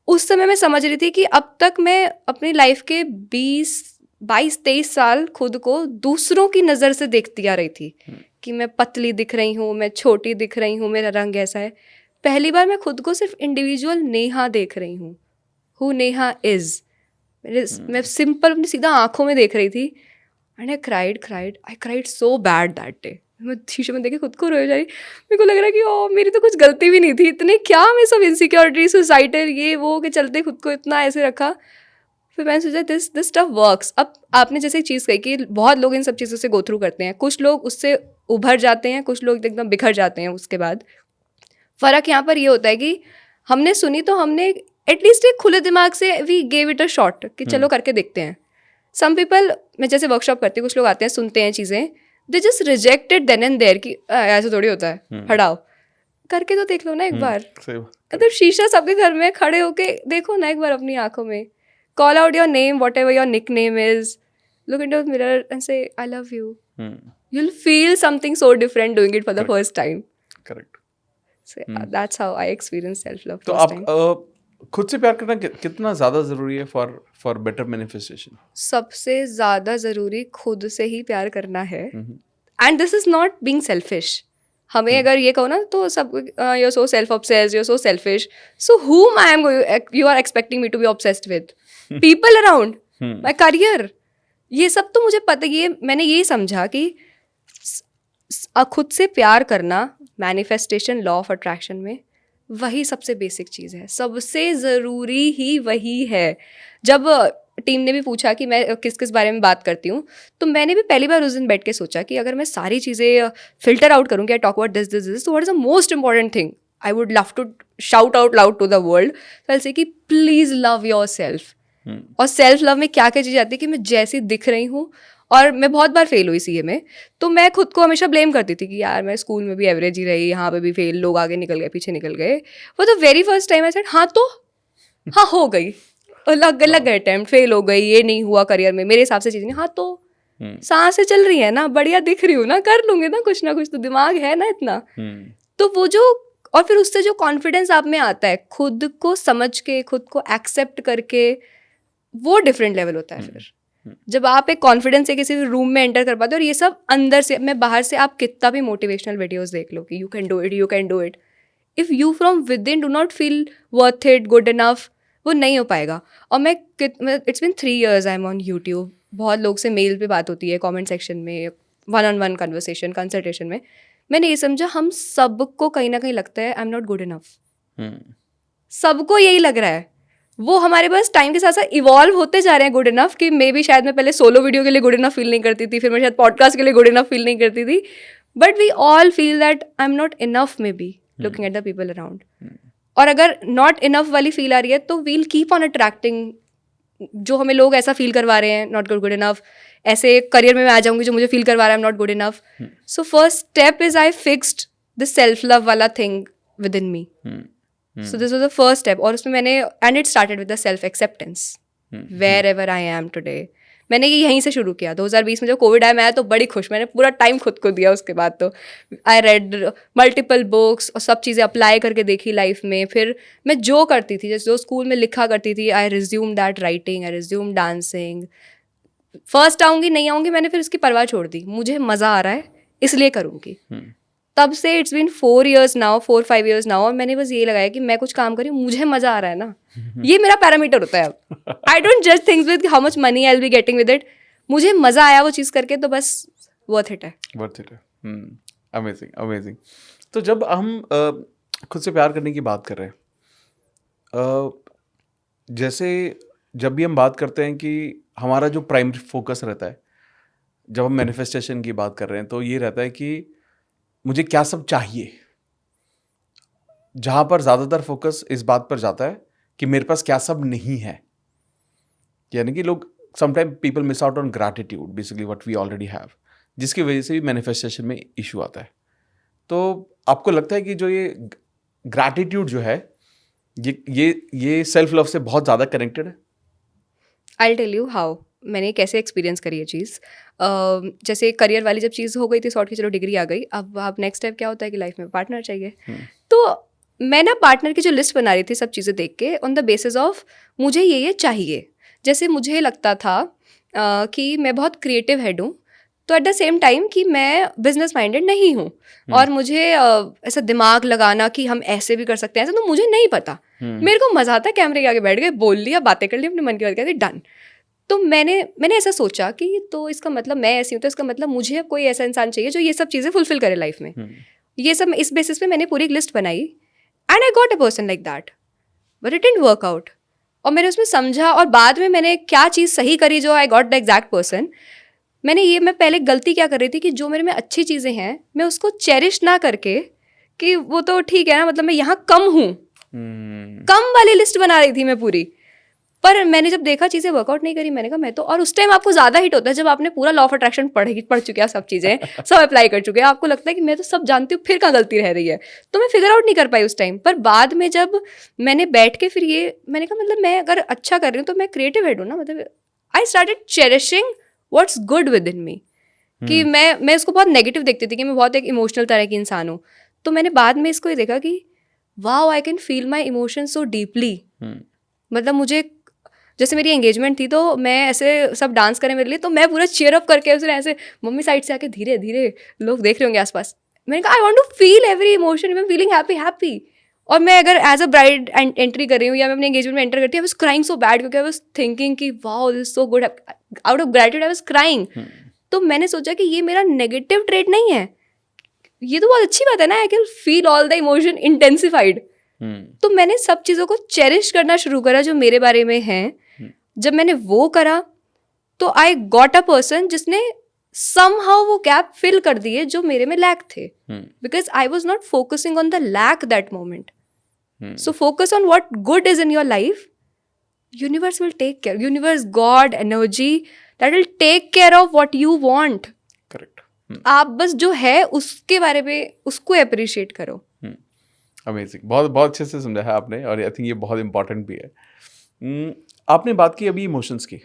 उस समय मैं समझ रही थी कि अब तक मैं अपनी लाइफ के 22-23 साल खुद को दूसरों की नज़र से देखती आ रही थी कि मैं पतली दिख रही हूँ, मैं छोटी दिख रही हूँ, मेरा रंग ऐसा है। पहली बार मैं खुद को सिर्फ इंडिविजुअल नेहा देख रही हूँ, हु नेहा इज़। मैं सिंपल अपनी सीधा आंखों में देख रही थी। And I cried so bad that day. मैं शीशे में देखे खुद को रोए जा रही, मेरे को लग रहा है कि ओ मेरी तो कुछ गलती भी नहीं थी, इतने क्या मैं सब इनसिक्योरिटी सोसाइटल ये वो के चलते खुद को इतना ऐसे रखा। फिर मैंने सोचा दिस स्टफ वर्क्स। अब आपने जैसे एक चीज़ कही कि बहुत लोग इन सब चीज़ों से गो थ्रू करते हैं, कुछ लोग उससे उभर जाते हैं, कुछ लोग एकदम बिखर जाते हैं उसके बाद। फ़र्क यहाँ पर ये होता है कि हमने सुनी तो हमने एटलीस्ट एक खुले दिमाग से we gave it a shot कि चलो करके देखते हैं। सम पीपल, मैं जैसे वर्कशॉप करती हूँ, कुछ लोग आते हैं सुनते हैं चीज़ें, they just reject it then and there कि ऐसे थोड़ी होता है, हटाओ, करके तो देख लो ना एक बार। मतलब शीशा सबके घर में खड़े होके देखो ना एक बार अपनी आंखों में, call out your name, whatever your nickname is, look into the mirror and say I love you. You'll feel something so different doing it for the first time. Correct. So that's how I experienced self-love तो first time. खुद से प्यार करना कितना ज़्यादा ज़रूरी है for better manifestation? सबसे ज़्यादा ज़रूरी खुद से ही प्यार करना है। And this is not being selfish. हमें अगर ये कहो ना तो सब you are so self obsessed, you are so selfish, so whom I am you are expecting me to be obsessed with? People around, my career, ये सब तो मुझे पता, ये मैंने ये समझा कि खुद से प्यार करना मैनिफेस्टेशन लॉ ऑफ अट्रैक्शन में वही सबसे बेसिक चीज़ है, सबसे ज़रूरी ही वही है। जब टीम ने भी पूछा कि मैं किस किस बारे में बात करती हूँ, तो मैंने भी पहली बार उस दिन बैठ के सोचा कि अगर मैं सारी चीज़ें फिल्टर आउट करूँ कि आई टॉक अबाउट दिस, तो what is the most important thing I would love to shout out loud to the world. I say कि प्लीज़ लव योर सेल्फ। और सेल्फ लव में क्या क्या चीज़ आती है कि मैं जैसी दिख रही हूँ, और मैं बहुत बार फेल हुई सीए में, तो मैं खुद को हमेशा ब्लेम करती थी कि यार मैं स्कूल में भी एवरेज ही रही, यहाँ पे भी फेल, लोग आगे निकल गए पीछे निकल गए। वो the very first time I said हाँ तो हाँ हो गई, लग गए अटेम्प्ट, फेल हो गई, ये नहीं हुआ करियर में, मेरे हिसाब से चीज़ नहीं, हाँ तो सांसें चल रही है ना, बढ़िया दिख रही हूँ ना, कर लूँगी ना कुछ तो दिमाग है ना इतना। तो वो जो, और फिर उससे जो कॉन्फिडेंस आप में आता है खुद को समझ के, खुद को एक्सेप्ट करके, वो डिफरेंट लेवल होता है। फिर जब आप एक कॉन्फिडेंस से किसी रूम में एंटर कर पाते हो, और ये सब अंदर से, मैं बाहर से आप कितना भी मोटिवेशनल वीडियोस देख लो कि you can do it, if you from with in do not feel worth it, good enough, वो नहीं हो पाएगा। और मैं it's been 3 years I am on YouTube, बहुत लोग से मेल पे बात होती है, कमेंट सेक्शन में, 1-on-1 कन्वर्सेशन, कंसल्टेशन में, मैंने ये समझा हम सबको कहीं ना कहीं लगता है I am not good enough. सबको यही लग रहा है। वो हमारे पास टाइम के साथ साथ इवॉल्व होते जा रहे हैं गुड इनफ, कि मे बी शायद मैं पहले सोलो वीडियो के लिए गुड इनफ फील नहीं करती थी, फिर मैं शायद पॉडकास्ट के लिए गुड इनफ फील नहीं करती थी, but we all feel that I am not enough maybe looking at the people around. और अगर नॉट इनफ वाली फील आ रही है तो वील कीप ऑन अट्रैक्टिंग जो हमें लोग ऐसा फील करवा रहे हैं, नॉट गुड इनफ। ऐसे करियर में मैं आ जाऊंगी जो मुझे फील करवा रहा है, I am not good enough. So first step is I fixed the self love वाला thing within me. So this was the first step, और उसमें मैंने, and it started with the self acceptance wherever I am today. मैंने ये यहीं से शुरू किया। 2020 में जब कोविड आया, मैं तो बड़ी खुश, मैंने पूरा टाइम खुद को दिया। उसके बाद तो आई रेड मल्टीपल बुक्स और सब चीज़ें अप्लाई करके देखी लाइफ में। फिर मैं जो करती थी, जैसे जो स्कूल में लिखा करती थी, I resume that writing, I resume dancing. First आऊँगी नहीं आऊँगी, मैंने फिर उसकी परवाह छोड़ दी, मुझे मज़ा आ रहा है इसलिए करूँगी। तब से इट्स बीन 4-5 years नाउ, और मैंने बस ये लगाया कि मैं कुछ काम करी, मुझे मजा आ रहा है ना, ये मेरा पैरामीटर होता है अब। आई डोंट जज things with how much money I will be getting with it, मुझे मजा आया वो चीज़ करके, तो बस वर्थ इट है। अमेजिंग। तो जब हम खुद से प्यार करने की बात कर रहे हैं, जैसे जब भी हम बात करते हैं कि हमारा जो प्राइमरी फोकस रहता है, जब हम मैनिफेस्टेशन की बात कर रहे हैं, तो ये रहता है कि मुझे क्या सब चाहिए, जहाँ पर ज़्यादातर फोकस इस बात पर जाता है कि मेरे पास क्या सब नहीं है। यानी कि लोग sometime people miss out on gratitude, basically what we already have, जिसकी वजह से भी मैनिफेस्टेशन में इशू आता है। तो आपको लगता है कि जो ये ग्रैटिट्यूड जो है, ये सेल्फ लव से बहुत ज़्यादा कनेक्टेड है? आई टेल यू हाउ मैंने कैसे एक्सपीरियंस करी ये चीज़। जैसे करियर वाली जब चीज़ हो गई थी सॉर्ट की, चलो डिग्री आ गई, अब नेक्स्ट स्टेप क्या होता है कि लाइफ में पार्टनर चाहिए। तो मैं ना पार्टनर की जो लिस्ट बना रही थी सब चीज़ें देख के, ऑन द बेसिस ऑफ मुझे ये चाहिए। जैसे मुझे लगता था कि मैं बहुत क्रिएटिव हेड हूँ, तो एट द सेम टाइम कि मैं बिजनेस माइंडेड नहीं हूँ, और मुझे ऐसा दिमाग लगाना कि हम ऐसे भी कर सकते हैं ऐसे, तो मुझे नहीं पता। मेरे को मजा आता है कैमरे के आगे बैठ गए, बोल लिया, बातें कर ली, अपने मन की बात कर दी, डन। तो मैंने ऐसा सोचा कि तो इसका मतलब मैं ऐसी हूँ, तो इसका मतलब मुझे अब कोई ऐसा इंसान चाहिए जो ये सब चीज़ें फुलफिल करे लाइफ में। ये सब इस बेसिस पे मैंने पूरी एक लिस्ट बनाई, and I got a person like that, but it didn't work out. और मैंने उसमें समझा, और बाद में मैंने क्या चीज़ सही करी जो I got the exact person. मैं पहले गलती क्या कर रही थी कि जो मेरे में अच्छी चीज़ें हैं मैं उसको चेरिश ना करके कि वो तो ठीक है ना, मतलब मैं यहाँ कम हूँ, कम वाली लिस्ट बना रही थी मैं पूरी। पर मैंने जब देखा चीज़ें वर्कआउट नहीं करी, मैंने कहा मैं तो, और उस टाइम आपको ज़्यादा हिट होता है जब आपने पूरा लॉ ऑफ अट्रैक्शन पढ़ चुके हैं, सब चीज़ें सब अप्लाई कर चुके हैं, आपको लगता है कि मैं तो सब जानती हूँ, फिर कहाँ गलती रह रही है। तो मैं फिगर आउट नहीं कर पाई उस टाइम। पर बाद में जब मैंने बैठ के फिर मैंने कहा मतलब मैं अगर अच्छा कर रही हूँ तो मैं क्रिएटिव हेड हूँ ना, मतलब I started cherishing what's good within me. कि मैं इसको बहुत नेगेटिव देखती थी कि मैं बहुत एक इमोशनल तरह की इंसान हूँ। तो मैंने बाद में इसको ये देखा कि wow, I can feel my emotion so deeply. मतलब मुझे, जैसे मेरी एंगेजमेंट थी तो मैं ऐसे सब डांस करें मेरे लिए, तो मैं पूरा चीयर अप करके ऐसे मम्मी साइड से आके धीरे धीरे, लोग देख रहे होंगे आसपास, मैंने कहा I want to feel every emotion, I am feeling happy. और मैं अगर एज अ ब्राइड एंट्री कर रही हूँ या मैं अपने एंगेजमेंट में एंटर करती हूँ, I was crying so bad, क्योंकि आई वाज थिंकिंग कि wow this is so good, out of gratitude I was crying. तो मैंने सोचा कि ये मेरा नेगेटिव ट्रेट नहीं है, ये तो बहुत अच्छी बात है ना, I can feel all the emotion intensified. तो मैंने सब चीज़ों को चेरिश करना शुरू करा जो मेरे बारे में है। जब मैंने वो करा तो आई गॉट अ पर्सन जिसने समहाउ वो गैप फिल कर दिए जो मेरे में लैक थे, because I was not focusing on the lack that moment. So focus on what good is in your life, universe will take care, universe, God, energy, that will take care of what you want. Correct. आप बस जो है उसके बारे में उसको appreciate करो। Amazing, बहुत बहुत अच्छे से समझाया आपने, और आई थिंक ये बहुत इंपॉर्टेंट भी है। आपने बात की अभी इमोशंस की।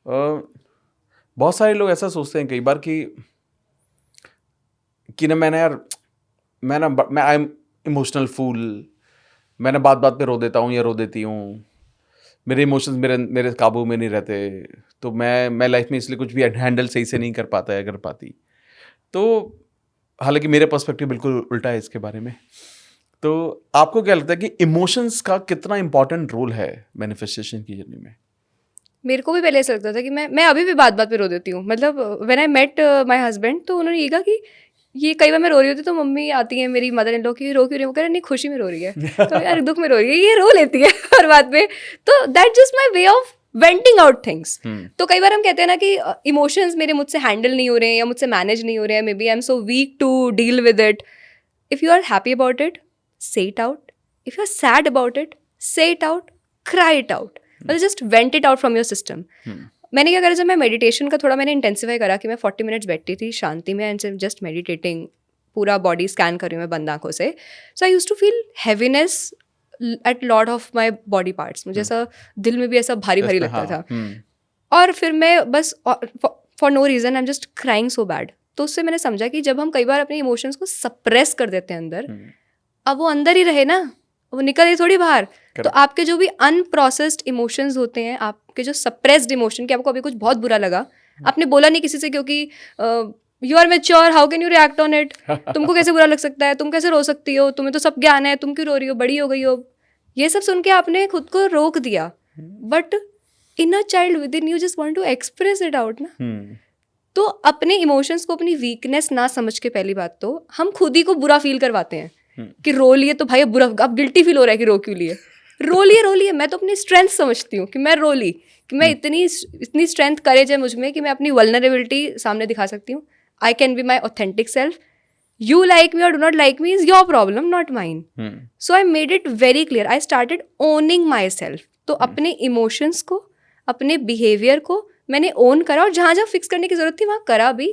बहुत सारे लोग ऐसा सोचते हैं कई बार कि ना मैं आई एम इमोशनल फूल, मैं ना बात बात पे रो देता हूँ या रो देती हूँ, मेरे इमोशंस मेरे काबू में नहीं रहते, तो मैं लाइफ में इसलिए कुछ भी हैंडल सही से नहीं कर पाता या कर पाती। तो हालांकि मेरे पर्सपेक्टिव बिल्कुल उल्टा है इसके बारे में। तो आपको क्या लगता है कि इमोशंस का कितना इंपॉर्टेंट रोल है मैनिफेस्टेशन की जर्नी में? मेरे को भी पहले ऐसा लगता था कि मैं अभी भी बात बात पे रो देती हूँ। मतलब when I met my husband, तो उन्होंने ये कहा कि ये कई बार मैं रो रही होती तो मम्मी आती है मेरी मदर इन लॉ की, रो क्यों रही है? वो कह रहे नहीं खुशी में रो रही है, तो यार दुख में रो रही है, ये रो लेती है हर बात में। तो that just my way of venting out things. तो कई बार हम कहते हैं ना कि इमोशंस मेरे मुझसे हैंडल नहीं हो रहे हैं या मुझसे मैनेज नहीं हो रहे हैं, maybe I am so weak to deal with it. If you are happy about it, say it out. If you're sad about it, say it out, cry it out. मतलब just vent it out from your system. मैंने क्या करा, जब मैं meditation का थोड़ा मैंने intensify करा कि मैं 40 मिनट्स बैठती थी शांति में एंड जस्ट मेडिटेटिंग, पूरा बॉडी स्कैन कर रही हूँ मैं बंद आँखों से। So I use to feel heaviness at lot of my body parts, मुझे ऐसा दिल में भी ऐसा भारी भारी लगता था। और फिर मैं बस for no reason I am just crying so bad. तो उससे मैंने समझा कि जब हम कई बार अपने इमोशंस को सप्रेस कर देते हैं अंदर, अब वो अंदर ही रहे ना, वो निकल ही थोड़ी बाहर। तो आपके जो भी अनप्रोसेस्ड इमोशंस होते हैं, आपके जो सप्रेस्ड इमोशन, कि आपको अभी कुछ बहुत बुरा लगा, आपने बोला नहीं किसी से क्योंकि you are mature, how can you react on it, तुमको कैसे बुरा लग सकता है, तुम कैसे रो सकती हो, तुम्हें तो सब ज्ञान है, तुम क्यों रो रही हो, बड़ी हो गई हो, ये सब सुन के आपने खुद को रोक दिया। But inner child within you just want to express it out ना। तो अपने इमोशंस को अपनी वीकनेस ना समझ के, पहली बात तो हम खुद ही को बुरा फील करवाते हैं कि रो लिए तो भाई अब बुरा, अब गिल्टी फील हो रहा है कि रो क्यों लिए। रोलिए, मैं तो अपनी स्ट्रेंथ समझती हूँ कि मैं रोली, कि मैं इतनी स्ट्रेंथ करेज है मुझ में कि मैं अपनी वल्नरेबिलिटी सामने दिखा सकती हूँ. I can be my authentic self. You like me or do not like me is your problem, not mine. So I made it very clear. I started owning myself. तो अपने इमोशंस को, अपने behaviour को मैंने own करा, और जहाँ जहाँ फिक्स करने की जरूरत थी वहाँ करा भी.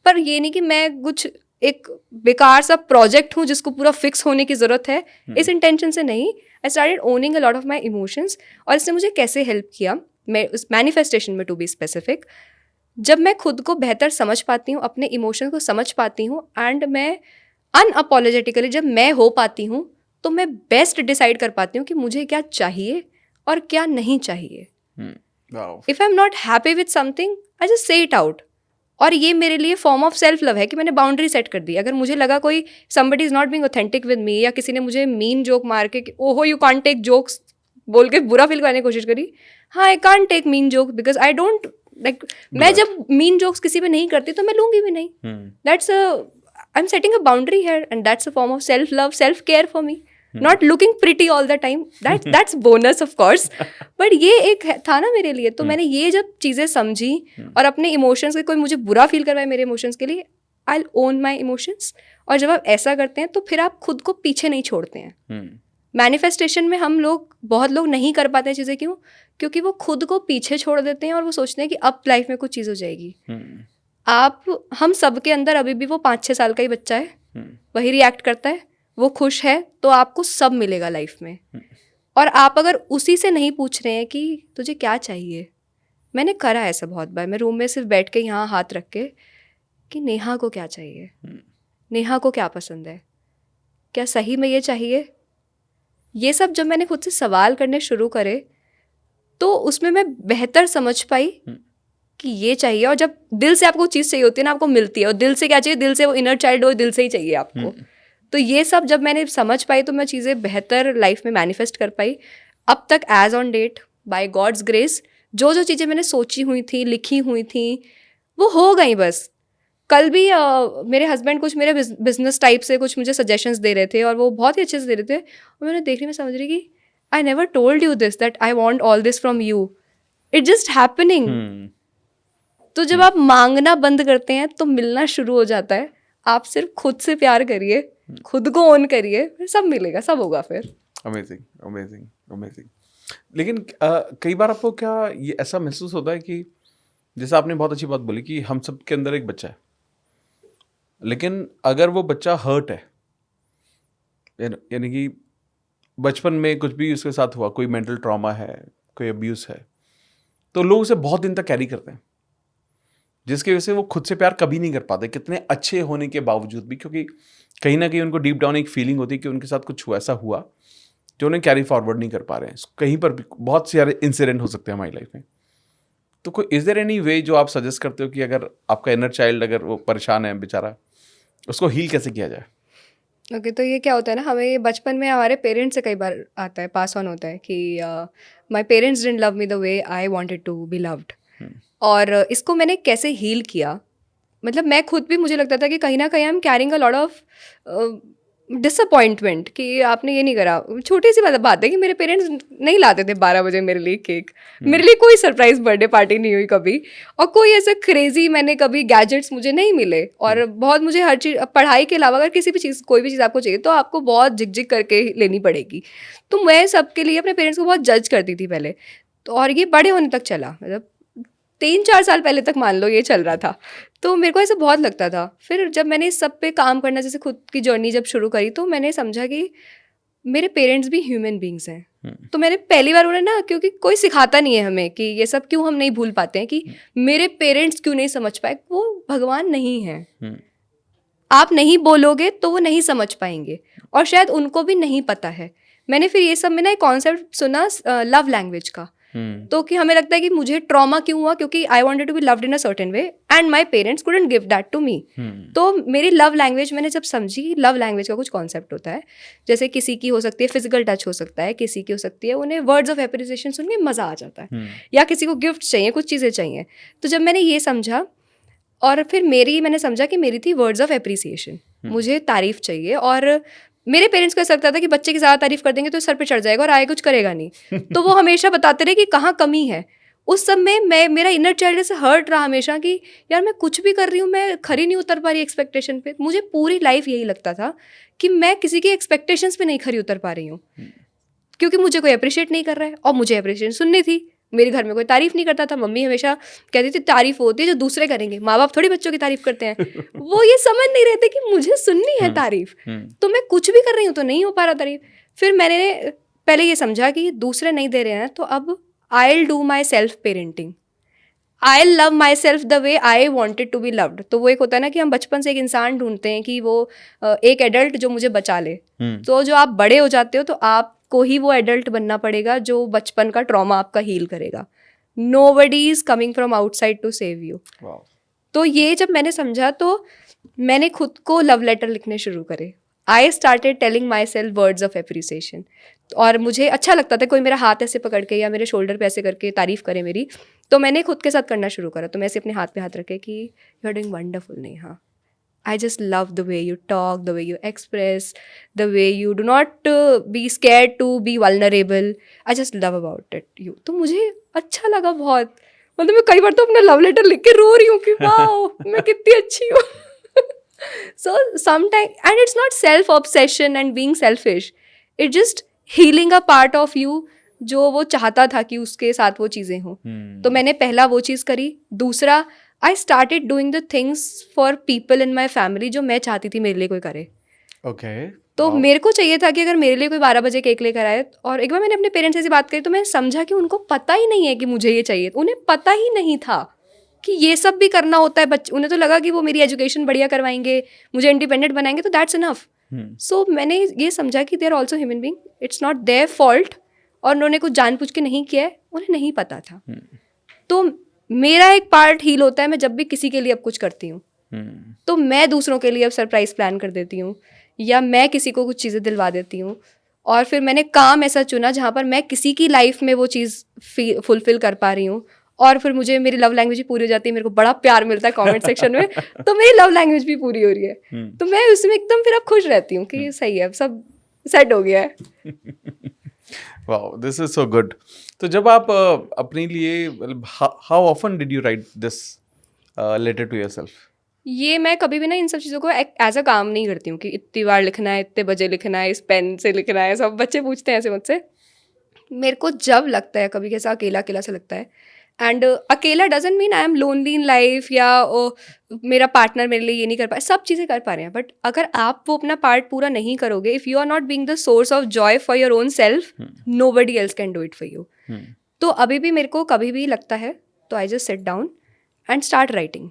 पर ये नहीं कि मैं कुछ एक बेकार सा प्रोजेक्ट हूँ जिसको पूरा फिक्स होने की जरूरत है, इस इंटेंशन से नहीं. I started owning a lot of my emotions. और इसने मुझे कैसे हेल्प किया, मैं उस मैनिफेस्टेशन में टू बी स्पेसिफिक, जब मैं खुद को बेहतर समझ पाती हूँ, अपने इमोशंस को समझ पाती हूँ, एंड मैं अनअपोलोजेटिकली जब मैं हो पाती हूँ, तो मैं बेस्ट डिसाइड कर पाती हूँ कि मुझे क्या चाहिए और क्या नहीं चाहिए. If I am not happy with something, I just say it out. और ये मेरे लिए फॉर्म ऑफ सेल्फ लव है कि मैंने बाउंड्री सेट कर दी. अगर मुझे लगा कोई somebody is not being authentic with me, या किसी ने मुझे मीन जोक मार के ओहो यू कांट टेक जोक्स बोल के बुरा फील करने की कोशिश करी, हाँ I can't take mean joke because I don't like. मैं जब मीन जोक्स किसी पे नहीं करती तो मैं लूंगी भी नहीं. That's I am setting a boundary here, and that's a form of self love, self care for me. Not looking pretty all the time, that's bonus of course, but ये एक था ना मेरे लिए. तो मैंने ये जब चीज़ें समझी और अपने इमोशंस के, कोई मुझे बुरा फील करवाए मेरे इमोशंस के लिए, I will own my emotions. और जब आप ऐसा करते हैं तो फिर आप खुद को पीछे नहीं छोड़ते हैं. मैनिफेस्टेशन में बहुत लोग नहीं कर पाते हैं चीज़ें. क्यों? क्योंकि वो खुद को पीछे छोड़ देते हैं और वो सोचते हैं कि अब लाइफ में कुछ चीज़ हो जाएगी. हम सबके अंदर अभी भी वो 5-6 साल का ही बच्चा है, वही रिएक्ट करता है, वो खुश है, तो आपको सब मिलेगा लाइफ में. और आप अगर उसी से नहीं पूछ रहे हैं कि तुझे क्या चाहिए. मैंने करा ऐसा बहुत बार, मैं रूम में सिर्फ बैठ के यहाँ हाथ रख के कि नेहा को क्या चाहिए, नेहा को क्या पसंद है, क्या सही में ये चाहिए. ये सब जब मैंने खुद से सवाल करने शुरू करे तो उसमें मैं बेहतर समझ पाई कि ये चाहिए. और जब दिल से आपको चीज़ चाहिए होती है ना, आपको मिलती है. और दिल से क्या चाहिए, दिल से वो इनर चाइल्ड हो, दिल से ही चाहिए आपको. तो ये सब जब मैंने समझ पाई तो मैं चीज़ें बेहतर लाइफ में मैनिफेस्ट कर पाई. अब तक as on date by God's grace जो जो चीज़ें मैंने सोची हुई थी, लिखी हुई थी, वो हो गई. बस कल भी मेरे हस्बैंड कुछ मेरे बिजनेस टाइप से कुछ मुझे सजेशंस दे रहे थे, और वो बहुत ही अच्छे से दे रहे थे. और मैंने देख रही, मैं समझ रही कि I never told you this that I want all this from you, it just happening. तो जब आप मांगना बंद करते हैं तो मिलना शुरू हो जाता है. आप सिर्फ खुद से प्यार करिए, खुद को ओन करिए, फिर सब मिलेगा, सब होगा फिर. Amazing amazing amazing. लेकिन कई बार आपको क्या ये ऐसा महसूस होता है कि जैसे आपने बहुत अच्छी बात बोली कि हम सब के अंदर एक बच्चा है, लेकिन अगर वो बच्चा हर्ट है, यानी कि बचपन में कुछ भी उसके साथ हुआ, कोई मेंटल ट्रॉमा है, कोई अब्यूज़ है, तो लोग उसे बहुत दिन तक कैरी करते हैं, जिसकी वजह से वो खुद से प्यार कभी नहीं कर पाते, कितने अच्छे होने के बावजूद भी. क्योंकि कहीं ना कहीं उनको डीप डाउन एक फीलिंग होती है कि उनके साथ कुछ ऐसा हुआ जो उन्हें कैरी फॉरवर्ड नहीं कर पा रहे हैं. कहीं पर भी बहुत सारे इंसिडेंट हो सकते हैं हमारी लाइफ में. तो कोई इज देयर एनी वे जो आप सजेस्ट करते हो कि अगर आपका इनर चाइल्ड अगर वो परेशान है बेचारा, उसको हील कैसे किया जाए? ओके, तो ये क्या होता है ना, हमें ये बचपन में हमारे पेरेंट्स से कई बार आता है, पास ऑन होता है कि my parents didn't love me the way I wanted to be loved. और इसको मैंने कैसे हील किया, मतलब मैं खुद भी, मुझे लगता था कि कहीं ना कहीं I am carrying a lot of disappointment कि आपने ये नहीं करा. छोटी सी बात है कि मेरे पेरेंट्स नहीं लाते थे 12 बजे मेरे लिए केक, मेरे लिए कोई सरप्राइज बर्थडे पार्टी नहीं हुई कभी, और कोई ऐसा क्रेजी मैंने कभी गैजेट्स मुझे नहीं मिले. और बहुत मुझे हर चीज़, पढ़ाई के अलावा अगर किसी भी चीज़, कोई भी चीज़ आपको चाहिए तो आपको बहुत झिक करके लेनी पड़ेगी. तो मैं सबके लिए अपने पेरेंट्स को बहुत जज करती थी पहले तो, और ये बड़े होने तक चला, मतलब 3-4 साल पहले तक मान लो ये चल रहा था. तो मेरे को ऐसा बहुत लगता था. फिर जब मैंने इस सब पे काम करना, जैसे खुद की जर्नी जब शुरू करी, तो मैंने समझा कि मेरे पेरेंट्स भी ह्यूमन बींग्स हैं. तो मैंने पहली बार उन्हें ना, क्योंकि कोई सिखाता नहीं है हमें कि ये सब क्यों हम नहीं भूल पाते हैं कि मेरे पेरेंट्स क्यों नहीं समझ पाए, वो भगवान नहीं है. आप नहीं बोलोगे तो वो नहीं समझ पाएंगे, और शायद उनको भी नहीं पता है. मैंने फिर ये सब में ना एक कॉन्सेप्ट सुना लव लैंग्वेज का. तो कि हमें लगता है कि मुझे ट्रॉमा क्यों हुआ, क्योंकि I wanted to be loved in a certain way and my parents couldn't give that to me. तो मेरी लव लैंग्वेज मैंने जब समझी, लव लैंग्वेज का कुछ कॉन्सेप्ट होता है, जैसे किसी की हो सकती है फिजिकल टच हो सकता है, किसी की हो सकती है उन्हें वर्ड्स ऑफ एप्रिसिएशन सुन के मज़ा आ जाता है, या किसी को गिफ्ट चाहिए, कुछ चीज़ें चाहिए. तो जब मैंने ये समझा, और फिर मैंने समझा कि मेरी थी वर्ड्स ऑफ एप्रिसिएशन, मुझे तारीफ चाहिए. और मेरे पेरेंट्स को ऐसा लगता था कि बच्चे की ज़्यादा तारीफ कर देंगे तो सर पे चढ़ जाएगा और आगे कुछ करेगा नहीं। तो वो हमेशा बताते रहे कि कहाँ कमी है। उस समय मेरा इनर चाइल्ड से हर्ट रहा हमेशा कि यार मैं कुछ भी कर रही हूँ, मैं खरी नहीं उतर पा रही एक्सपेक्टेशन पे। मुझे पूरी लाइफ यही लगता था कि मैं किसी की एक्सपेक्टेशंस पे नहीं खरी उतर पा रही हूँ, क्योंकि मुझे कोई अप्रिशिएट नहीं कर रहा है और मुझे अप्रिशिएशन सुननी थी। मेरे घर में कोई तारीफ नहीं करता था। मम्मी हमेशा कहती थी तारीफ होती है जो दूसरे करेंगे, माँ बाप थोड़ी बच्चों की तारीफ करते हैं। वो ये समझ नहीं रहे थे कि मुझे सुननी है तारीफ, तो मैं कुछ भी कर रही हूँ तो नहीं हो पा रहा तारीफ। फिर मैंने पहले ये समझा कि दूसरे नहीं दे रहे हैं तो अब I'll do my self parenting. I'll love myself the way I wanted to be loved. तो वो एक होता है ना कि हम बचपन से एक इंसान ढूंढते हैं कि वो एक एडल्ट जो मुझे बचा ले। तो जो आप बड़े हो जाते हो तो आपको ही वो एडल्ट बनना पड़ेगा जो बचपन का ट्रॉमा आपका हील करेगा। Nobody is coming from outside to save you. तो ये जब मैंने समझा तो मैंने खुद को लव लेटर लिखने शुरू करे। I started telling my self words of appreciation. और मुझे अच्छा लगता था कोई मेरा हाथ ऐसे पकड़ के या मेरे शोल्डर पे ऐसे करके तारीफ करे मेरी, तो मैंने खुद के साथ करना शुरू करा। तो मैं ऐसे अपने हाथ पे हाथ रखे कि यू आर डूइंग वंडरफुल। नहीं, हाँ, I just love the way you talk, the way you express, the way you do not be scared to be vulnerable. I just love about it you. तो मुझे अच्छा लगा बहुत। मतलब मैं कई बार तो अपना लव लेटर लिख के रो रही हूँ कि वाह मैं कितनी अच्छी हूँ। So sometimes, and it's not self-obsession and being selfish. It's just healing a part of you जो वो चाहता था कि उसके साथ वो चीज़ें हों। तो मैंने पहला वो चीज़ करी। दूसरा, I started doing the things for people in my family जो मैं चाहती थी मेरे लिए कोई करे। तो मेरे को चाहिए था कि अगर मेरे लिए कोई 12 बजे केक लेकर आए, और एक बार मैंने अपने पेरेंट्स से ऐसी बात करी तो मैंने समझा कि उनको पता ही नहीं है कि मुझे ये चाहिए। उन्हें पता ही नहीं था कि ये सब भी करना होता है। उन्हें तो लगा कि वो मेरी एजुकेशन बढ़िया करवाएंगे, मुझे इंडिपेंडेंट बनाएंगे, तो दैट्स इनफ। सो मैंने ये समझा कि they are also human being, it's not their fault. और उन्होंने कुछ जानबूझ के नहीं किया है, उन्हें नहीं पता था। तो मेरा एक पार्ट हील होता है, मैं जब भी किसी के लिए अब कुछ करती हूँ तो मैं दूसरों के लिए अब सरप्राइज प्लान कर देती हूँ, या मैं किसी को कुछ चीज़ें दिलवा देती हूँ। और फिर मैंने काम ऐसा चुना जहाँ पर मैं किसी की लाइफ में वो चीज़ फुलफिल कर पा रही हूँ, और फिर मुझे मेरी लव लैंग्वेज भी पूरी हो जाती है। मेरे को बड़ा प्यार मिलता है कमेंट सेक्शन में, तो मेरी लव लैंग्वेज भी पूरी हो रही है। तो मैं उसमें एकदम फिर अब खुश रहती हूँ कि सही है, अब सब सेट हो गया है। Wow, this is so good. तो जब आप अपने लिए, how often did you write this letter to yourself? ये मैं कभी भी ना इन सब चीज़ों को एज अ काम नहीं करती हूँ कि इतनी बार लिखना है, इतने बजे लिखना है, इस पेन से लिखना है। सब बच्चे पूछते हैं ऐसे मुझसे। मेरे को जब लगता है कभी कैसा अकेला अकेला सा लगता है, एंड अकेला doesn't mean I am lonely in life या मेरा पार्टनर मेरे लिए ये नहीं कर पा, सब चीज़ें कर पा रहे हैं, बट अगर आप वो अपना पार्ट पूरा नहीं करोगे, if you are not being the source of joy for your own self, nobody else can do it for you. तो अभी भी मेरे को कभी भी लगता है तो I just sit down and start writing.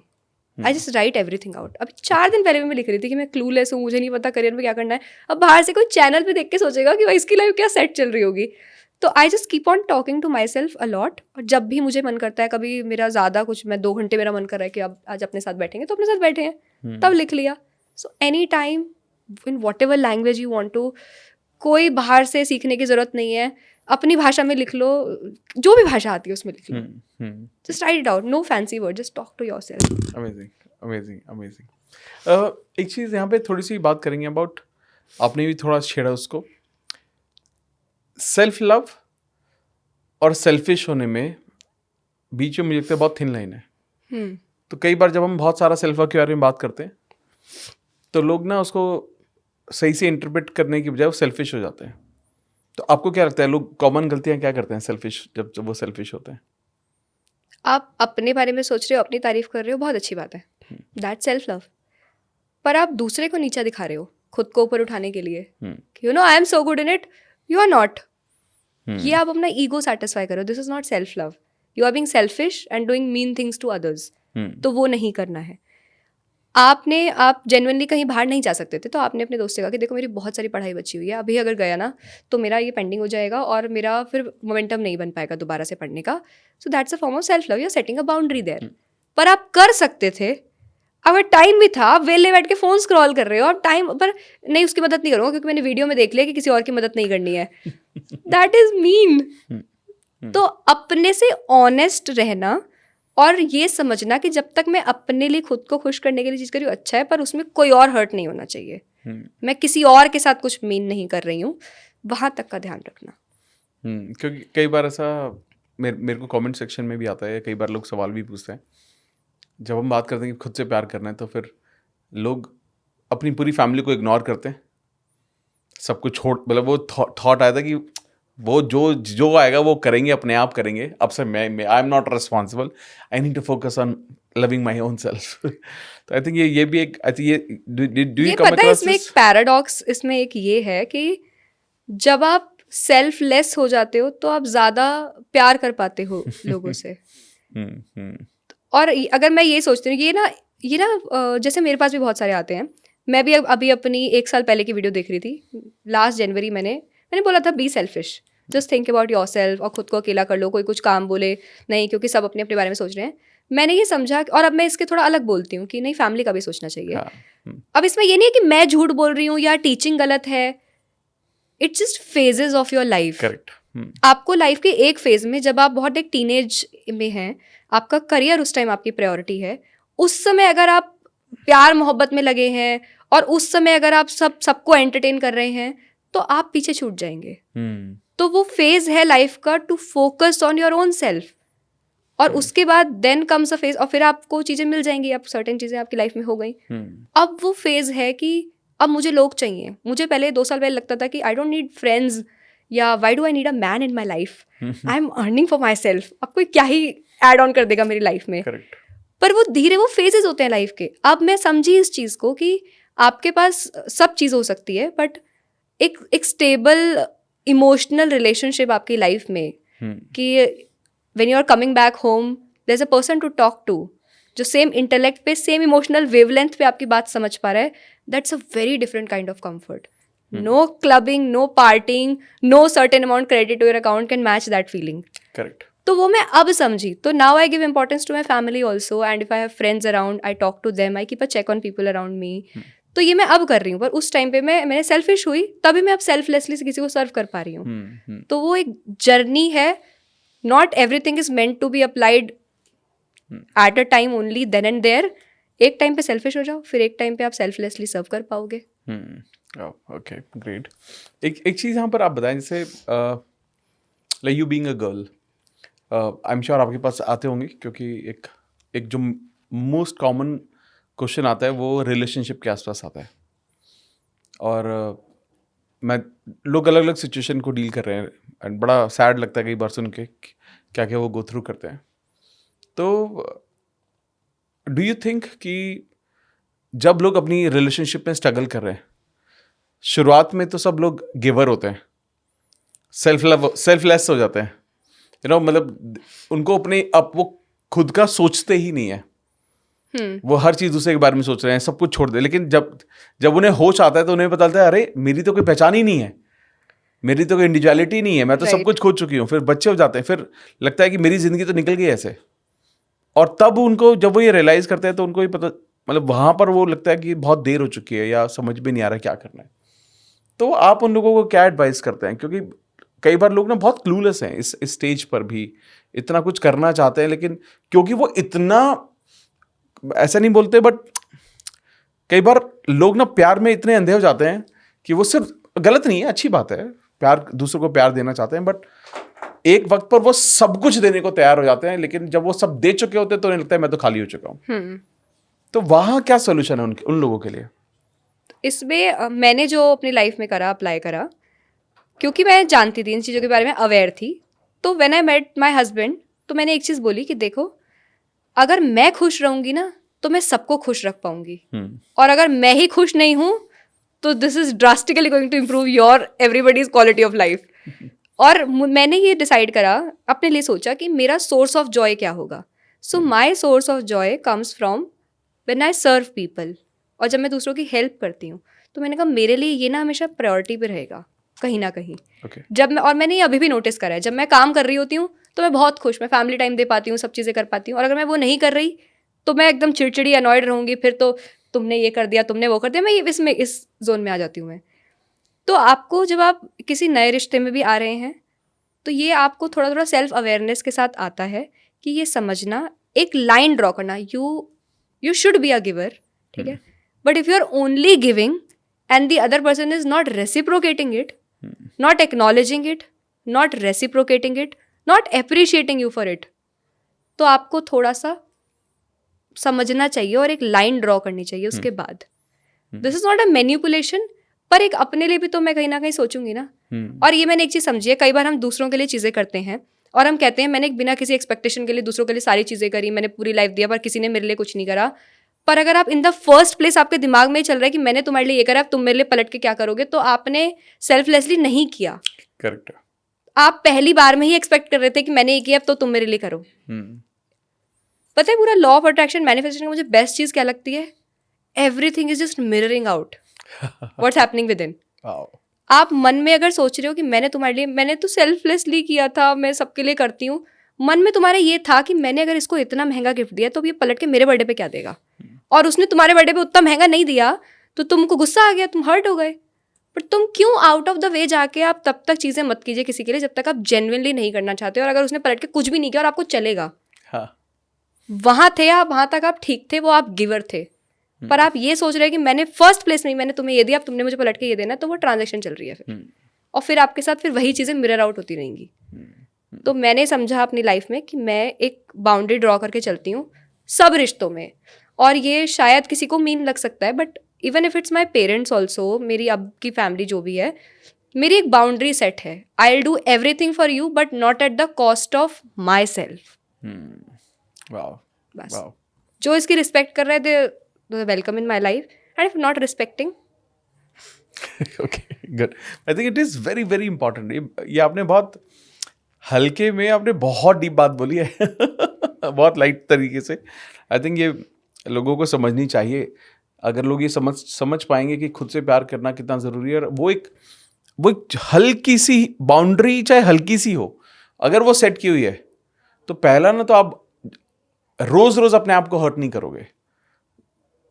I just right everything out. अभी 4 दिन पहले भी मैं लिख रही थी कि मैं क्लूलेस हूँ, मुझे नहीं पता करियर में क्या करना है। अब बाहर से कोई चैनल पे देख के सोचेगा कि भाई इसकी लाइफ क्या सेट चल रही होगी। तो I just keep on talking to myself a lot. और जब भी मुझे मन करता है, कभी मेरा ज़्यादा कुछ, मैं 2 घंटे मेरा मन कर रहा है कि अब आज अपने साथ बैठेंगे, तो अपने साथ बैठे हैं, तब लिख लिया। So any time in whatever language you want to, कोई बाहर से सीखने की ज़रूरत नहीं है, अपनी भाषा में लिख लो, जो भी भाषा आती है उसमें लिख लो। Just write it out, no fancy word, just talk to yourself. Amazing amazing amazing. एक चीज़ यहाँ पे थोड़ी सी बात करेंगे अबाउट, आपने भी थोड़ा छेड़ा उसको, सेल्फ लव और सेल्फिश होने में बीच में मुझे लगता है बहुत थिन लाइन है। तो कई बार जब हम बहुत सारा सेल्फ लव के बारे में बात करते हैं तो लोग ना उसको सही से इंटरप्रेट करने की बजाय वो सेल्फिश हो जाते हैं। तो आपको क्या लगता है, लोग कॉमन गलतियाँ क्या करते हैं सेल्फिश, जब वो सेल्फिश होते हैं? आप अपने बारे में सोच रहे हो, अपनी तारीफ कर रहे हो, बहुत अच्छी बात है, दैट्स सेल्फ लव। पर आप दूसरे को नीचा दिखा रहे हो खुद को ऊपर उठाने के लिए, you know I am so good in it, you are not. ये आप अपना ईगो सेटिस्फाई करो, this is not self love. You are being selfish and doing mean things to others, तो वो नहीं करना है। आप जेन्युइनली कहीं बाहर नहीं जा सकते थे, तो आपने अपने दोस्त से कहा कि देखो मेरी बहुत सारी पढ़ाई बची हुई है, अभी अगर गया ना तो मेरा ये पेंडिंग हो जाएगा और मेरा फिर मोमेंटम नहीं बन पाएगा दोबारा से पढ़ने का। So that's a form of self love, you are setting a boundary there. पर आप कर सकते थे, अगर टाइम भी था, आप वेले बैठ के फोन स्क्रॉल कर रहे हो, आप टाइम पर नहीं, उसकी मदद नहीं करूँगा क्योंकि मैंने वीडियो में देख लिया कि किसी और की मदद नहीं करनी है। That is mean. तो अपने से ऑनेस्ट रहना और ये समझना कि जब तक मैं अपने लिए खुद को खुश करने के लिए चीज़ करी हूँ अच्छा है, पर उसमें कोई और हर्ट नहीं होना चाहिए। मैं किसी और के साथ कुछ मीन नहीं कर रही हूँ, वहाँ तक का ध्यान रखना। क्योंकि कई बार ऐसा मेरे को कमेंट सेक्शन में भी आता है, कई बार लोग सवाल भी पूछते हैं जब हम बात करते हैं कि खुद से प्यार करना है, तो फिर लोग अपनी पूरी फैमिली को इग्नोर करते हैं, सब कुछ छोड़, मतलब वो थॉट आया था कि वो जो आएगा वो करेंगे, अपने आप करेंगे, अब से मैं I am not responsible, I need to focus on loving my own self. तो आई थिंक ये भी एक, आई थिंक ये डू यू कम पता है अक्रॉस इसमें दिस? एक पैराडॉक्स इसमें एक ये है कि जब आप सेल्फलेस हो जाते हो तो आप ज्यादा प्यार कर पाते हो लोगों से। और अगर मैं ये सोचती हूँ कि ये ना जैसे मेरे पास भी बहुत सारे आते हैं, मैं भी अभी अपनी 1 साल पहले की वीडियो देख रही थी, लास्ट जनवरी मैंने बोला था be selfish, just think about your self, और खुद को अकेला कर लो, कोई कुछ काम बोले नहीं, क्योंकि सब अपने अपने बारे में सोच रहे हैं। मैंने ये समझा, और अब मैं इसके थोड़ा अलग बोलती हूँ कि नहीं, फैमिली का भी सोचना चाहिए। अब इसमें ये नहीं है कि मैं झूठ बोल रही हूँ या टीचिंग गलत है, it's just phases of your life. Correct. आपको लाइफ के एक फेज में, जब आप बहुत एक टीनेज में हैं, आपका करियर उस टाइम आपकी प्रायोरिटी है, उस समय अगर आप प्यार मोहब्बत में लगे हैं और उस समय अगर आप सबको एंटरटेन कर रहे हैं, तो आप पीछे छूट जाएंगे। तो वो फेज है लाइफ का to focus on your own self, और उसके बाद देन कम्स अ फेज, और फिर आपको चीजें मिल जाएंगी, आप सर्टेन चीजें आपकी लाइफ में हो गई। अब वो फेज है कि अब मुझे लोग चाहिए। मुझे पहले 2 साल पहले लगता था कि आई डोंट नीड फ्रेंड्स, या why do I need a man in my life, I am earning for my self, अब कोई क्या ही एड ऑन कर देगा मेरी लाइफ में। करेक्ट। पर वो धीरे, वो फेजेस होते हैं लाइफ के। अब मैं समझी इस चीज़ को कि आपके पास सब चीज़ हो सकती है, बट एक स्टेबल इमोशनल रिलेशनशिप आपकी लाइफ में, कि when you are coming back home there is a person to talk to, जो सेम इंटेलेक्ट पे, सेम इमोशनल वेवलेंथ पे आपकी बात समझ पा रहा है, that's a very different kind of comfort. No clubbing, no partying, no certain amount credit to your account can match that feeling. Correct. तो वो मैं अब समझी। तो now I give importance to my family also, and if I have friends around, I talk to them, I keep a check on people around me. तो ये मैं अब कर रही हूँ, पर उस टाइम पे मैंने सेल्फिश हुई, तभी मैं अब सेल्फलेसली से किसी को सर्व कर पा रही हूँ। तो वो एक जर्नी है, not everything is meant to be applied at a time only then and there. एक टाइम पे सेल्फिश हो जाओ, फिर एक टाइम पे आप सेल्फलेसली सर्व कर पाओगे। Okay, great. एक चीज़ यहाँ पर आप बताएं, जैसे like you being a girl, I am sure आपके पास आते होंगे, क्योंकि एक जो मोस्ट कॉमन क्वेश्चन आता है वो रिलेशनशिप के आसपास आता है, और मैं लोग अलग अलग सिचुएशन को डील कर रहे हैं, एंड बड़ा सैड लगता है कई बार सुन के क्या क्या वो गो थ्रू करते हैं। तो डू यू थिंक कि जब लोग अपनी रिलेशनशिप में स्ट्रगल कर रहे हैं, शुरुआत में तो सब लोग गिवर होते हैं, सेल्फलेस हो जाते हैं, मतलब उनको वो खुद का सोचते ही नहीं है, वो हर चीज दूसरे के बारे में सोच रहे हैं, सब कुछ छोड़ दे। लेकिन जब उन्हें होश आता है तो उन्हें पता चलता है, अरे मेरी तो कोई पहचान ही नहीं है, मेरी तो कोई इंडिविजुअलिटी नहीं है, मैं तो सब कुछ खो चुकी हूँ। फिर बच्चे हो जाते हैं, फिर लगता है कि मेरी जिंदगी तो निकल गई ऐसे, और तब उनको जब वो ये रियलाइज करते हैं तो उनको ही पता, मतलब वहां पर वो लगता है कि बहुत देर हो चुकी है, या समझ में नहीं आ रहा क्या करना है। तो आप उन लोगों को क्या एडवाइस करते हैं? क्योंकि कई बार लोग ना बहुत क्लूलेस हैं इस स्टेज पर भी, इतना कुछ करना चाहते हैं, लेकिन क्योंकि वो इतना, ऐसा नहीं बोलते, बट कई बार लोग ना प्यार में इतने अंधे हो जाते हैं कि वो सिर्फ, गलत नहीं है, अच्छी बात है, प्यार, दूसरों को प्यार देना चाहते हैं, बट एक वक्त पर वो सब कुछ देने को तैयार हो जाते हैं, लेकिन जब वो सब दे चुके होते हैं तो उन्हें लगता है मैं तो खाली हो चुका हूँ। तो वहाँ क्या सोल्यूशन है उन लोगों के लिए? इसमें मैंने जो अपनी लाइफ में करा, अप्लाई करा, क्योंकि मैं जानती थी इन चीज़ों के बारे में, अवेयर थी। तो when I met my husband, तो मैंने एक चीज़ बोली कि देखो, अगर मैं खुश रहूँगी ना तो मैं सबको खुश रख पाऊंगी, और अगर मैं ही खुश नहीं हूँ तो this is drastically going to improve your everybody's quality of life. और मैंने ये डिसाइड करा, अपने लिए सोचा कि मेरा सोर्स ऑफ जॉय क्या होगा। So my source of joy comes from when I serve people, और जब मैं दूसरों की हेल्प करती हूँ, तो मैंने कहा मेरे लिए ये ना हमेशा प्रायोरिटी पे रहेगा कहीं ना कहीं। जब मैं, और मैंने ये अभी भी नोटिस करा है, जब मैं काम कर रही होती हूँ तो मैं बहुत खुश, मैं फैमिली टाइम दे पाती हूँ, सब चीज़ें कर पाती हूँ, और अगर मैं वो नहीं कर रही तो मैं एकदम चिड़चिड़ी, अनॉयड रहूँगी, फिर तो तुमने ये कर दिया, तुमने वो कर दिया, मैं इस जोन में आ जाती हूँ मैं। तो आपको, जब आप किसी नए रिश्ते में भी आ रहे हैं, तो ये आपको थोड़ा थोड़ा सेल्फ अवेयरनेस के साथ आता है कि ये समझना, एक लाइन ड्रॉ करना, you should be a giver, ठीक है, but if you are only giving, and the other person is not reciprocating it, not acknowledging it, not reciprocating it, not appreciating you for it, तो आपको थोड़ा सा समझना चाहिए और एक लाइन ड्रॉ करनी चाहिए उसके बाद. This is not a manipulation, पर एक अपने लिए भी तो मैं कहीं ना कहीं सोचूंगी ना. और ये मैंने एक चीज़ समझी है, कई बार हम दूसरों के लिए चीज़ें करते हैं और हम कहते हैं मैंने बिना किसी एक्सपेक्टेशन के लिए दूसरों के लिए सारी चीज़ें करी, मैंने पूरी लाइफ दिया, पर किसी ने मेरे लिए कुछ नहीं करा. पर अगर आप इन द फर्स्ट प्लेस आपके दिमाग में चल रहा है कि मैंने तुम्हारे लिए ये करा, अब तुम मेरे लिए पलट के क्या करोगे, तो आपने सेल्फलेसली नहीं किया. करेक्ट. आप पहली बार में ही एक्सपेक्ट कर रहे थे कि मैंने ये किया अब तो तुम मेरे लिए करो. पता है पूरा लॉ ऑफ अट्रैक्शन मैनिफेस्टेशन का मुझे बेस्ट चीज़ क्या लगती है? Everything is just mirroring out what's happening with in. आप मन में अगर सोच रहे हो कि मैंने तुम्हारे लिए, मैंने तो सेल्फलेसली किया था, मैं सबके लिए करती हूँ, मन में तुम्हारे ये था कि मैंने अगर इसको इतना महंगा गिफ्ट दिया तो अब ये पलट के मेरे बर्थडे पे क्या देगा, और उसने तुम्हारे बर्थडे पे उतना महंगा नहीं दिया तो तुमको गुस्सा आ गया, तुम हर्ट हो गए. पर तुम क्यों आउट ऑफ द वे जाके आप तब तक चीज़ें मत कीजिए किसी के लिए जब तक आप जेन्युइनली नहीं करना चाहते. और अगर उसने पलट के कुछ भी नहीं किया और आपको चलेगा, वहां थे आप, वहां तक आप ठीक थे, वो आप गिवर थे. पर आप ये सोच रहे हैं कि मैंने फर्स्ट प्लेस में मैंने तुम्हें ये दिया, अब तुमने मुझे पलट के ये देना, तो वो ट्रांजैक्शन चल रही है फिर. और फिर आपके साथ फिर वही चीज़ें मिरर आउट होती रहेंगी. तो मैंने समझा अपनी लाइफ में कि मैं एक बाउंड्री ड्रॉ करके चलती हूँ सब रिश्तों में. और ये शायद किसी को मीन लग सकता है, but even if it's my parents also, मेरी अब की फैमिली जो भी है, मेरी एक बाउंड्री सेट है. I will do everything for you but not at the cost of my self. बस जो इसकी रिस्पेक्ट कर रहे थे welcome in my life, and if not respecting, okay, good. I think it is very very important. ये आपने बहुत हल्के में, आपने बहुत डीप बात बोली है बहुत लाइट तरीके से. आई थिंक ये लोगों को समझनी चाहिए. अगर लोग ये समझ पाएंगे कि खुद से प्यार करना कितना ज़रूरी है, और वो एक हल्की सी बाउंड्री, चाहे हल्की सी हो, अगर वो सेट की हुई है, तो पहला ना तो आप रोज़ रोज़ अपने आप को हर्ट नहीं करोगे.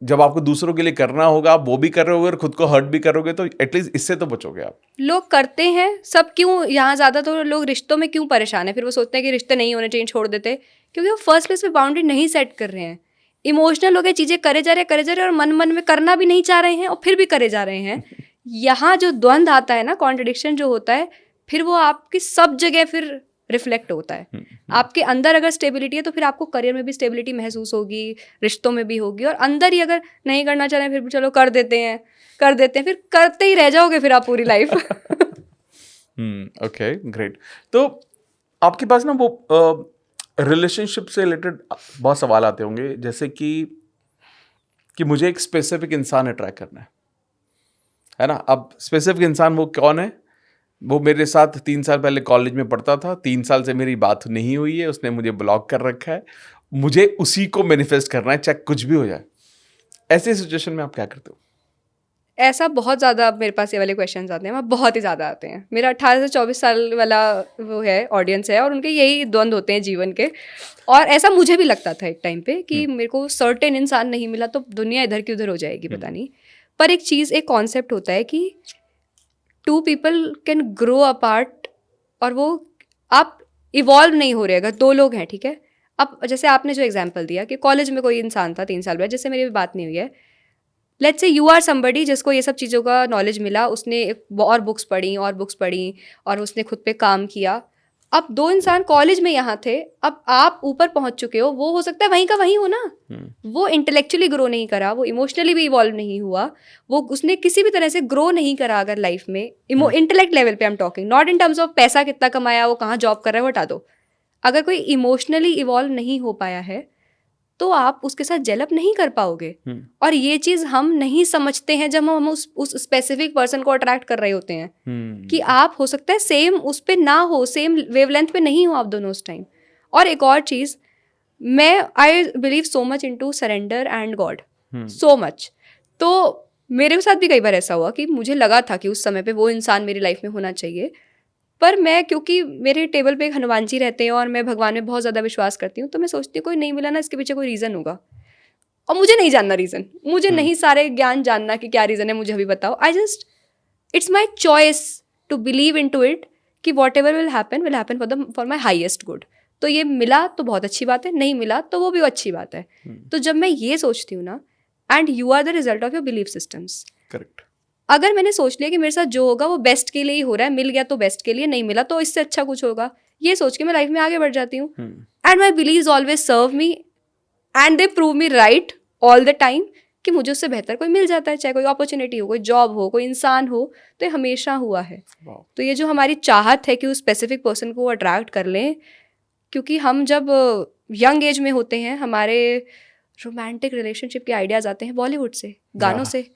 जब आपको दूसरों के लिए करना होगा, आप वो भी कर रहे होगे और खुद को हर्ट भी करोगे, तो एटलीस्ट इससे तो बचोगे आप. लोग करते हैं सब. क्यों यहाँ ज़्यादा तो लोग रिश्तों में क्यों परेशान है? फिर वो सोचते हैं कि रिश्ते नहीं होने चाहिए, छोड़ देते, क्योंकि वो फर्स्ट प्लेस पे बाउंड्री नहीं सेट कर रहे हैं. इमोशनल हो गए, चीज़ें करे जा रहे और मन में करना भी नहीं चाह रहे हैं और फिर भी करे जा रहे हैं. यहाँ जो द्वंद आता है ना, कॉन्ट्रडिक्शन जो होता है, फिर वो आपकी सब जगह फिर रिफ्लेक्ट होता है. आपके अंदर अगर स्टेबिलिटी है तो फिर आपको करियर में भी स्टेबिलिटी महसूस होगी, रिश्तों में भी होगी. और अंदर ही अगर नहीं करना चाह रहे हैं, फिर भी चलो कर देते हैं, फिर करते ही रह जाओगे फिर आप पूरी लाइफ. Okay, great. तो आपके पास ना वो रिलेशनशिप से रिलेटेड बहुत सवाल आते होंगे, जैसे कि मुझे एक स्पेसिफिक इंसान अट्रैक्ट करना है ना. अब स्पेसिफिक इंसान वो कौन है? वो मेरे साथ 3 साल पहले कॉलेज में पढ़ता था, 3 साल से मेरी बात नहीं हुई है, उसने मुझे ब्लॉक कर रखा है, मुझे उसी को मैनिफेस्ट करना है, चाहे कुछ भी हो जाए. ऐसे सिचुएशन में आप क्या करते हो? ऐसा बहुत ज़्यादा मेरे पास ये वाले क्वेश्चंस आते हैं, बहुत ही ज़्यादा आते हैं. मेरा 18 से 24 साल वाला वो है ऑडियंस है, और उनके यही द्वंद होते हैं जीवन के. और ऐसा मुझे भी लगता था एक टाइम पे कि मेरे को सर्टेन इंसान नहीं मिला तो दुनिया इधर की उधर हो जाएगी, पता नहीं. पर एक चीज़, एक कॉन्सेप्ट होता है कि 2 people कैन ग्रो अपार्ट, और वो आप इवॉल्व नहीं हो रहे अगर 2 लोग हैं, ठीक है. अब जैसे आपने जो एग्जांपल दिया कि कॉलेज में कोई इंसान था 3 साल बाद जिससे मेरी बात नहीं हुई है. Let's say you are somebody जिसको ये सब चीज़ों का नॉलेज मिला, उसने और बुक्स पढ़ी और उसने खुद पे काम किया. अब 2 इंसान कॉलेज में यहाँ थे, अब आप ऊपर पहुँच चुके हो, वो हो सकता है वहीं का वहीं हो ना. वो इंटेलेक्चुअली ग्रो नहीं करा, वो इमोशनली भी इवॉल्व नहीं हुआ, वो उसने किसी भी तरह से ग्रो नहीं करा अगर लाइफ में. इंटेलेक्ट लेवल पे I am talking, not in terms of पैसा कितना कमाया, वो कहाँ जॉब कर रहा है, वो हटा दो. अगर कोई इमोशनली इवॉल्व नहीं हो पाया है तो आप उसके साथ जेलअप नहीं कर पाओगे. और ये चीज़ हम नहीं समझते हैं जब हम उस स्पेसिफिक पर्सन को अट्रैक्ट कर रहे होते हैं, कि आप हो सकता है सेम उस पे ना हो, सेम वेवलेंथ पे नहीं हो आप दोनों उस टाइम. और एक और चीज़, I believe so much into surrender and God, so much. तो मेरे साथ भी कई बार ऐसा हुआ कि मुझे लगा था कि उस समय पे वो इंसान मेरी लाइफ में होना चाहिए, पर मैं, क्योंकि मेरे टेबल पे एक हनुमान जी रहते हैं और मैं भगवान में बहुत ज़्यादा विश्वास करती हूँ, तो मैं सोचती हूँ कोई नहीं मिला ना, इसके पीछे कोई रीज़न होगा. और मुझे नहीं जानना रीज़न, मुझे नहीं सारे ज्ञान जानना कि क्या रीज़न है, मुझे अभी बताओ. It's my choice to believe into it कि whatever will happen for my highest good. तो ये मिला तो बहुत अच्छी बात है, नहीं मिला तो वो भी अच्छी बात है. तो जब मैं ये सोचती हूँ ना, and you are the result of your belief systems. Correct. अगर मैंने सोच लिया कि मेरे साथ जो होगा वो बेस्ट के लिए ही हो रहा है, मिल गया तो बेस्ट के लिए, नहीं मिला तो इससे अच्छा कुछ होगा, ये सोच के मैं लाइफ में आगे बढ़ जाती हूँ. And my beliefs always serve me and they prove me right all the time कि मुझे उससे बेहतर कोई मिल जाता है, चाहे कोई अपॉर्चुनिटी हो, कोई जॉब हो, कोई इंसान हो, तो ये हमेशा हुआ है. तो ये जो हमारी चाहत है कि उस स्पेसिफिक पर्सन को अट्रैक्ट कर लें, क्योंकि हम जब यंग एज में होते हैं हमारे रोमांटिक रिलेशनशिप के आइडियाज आते हैं बॉलीवुड से, गानों से.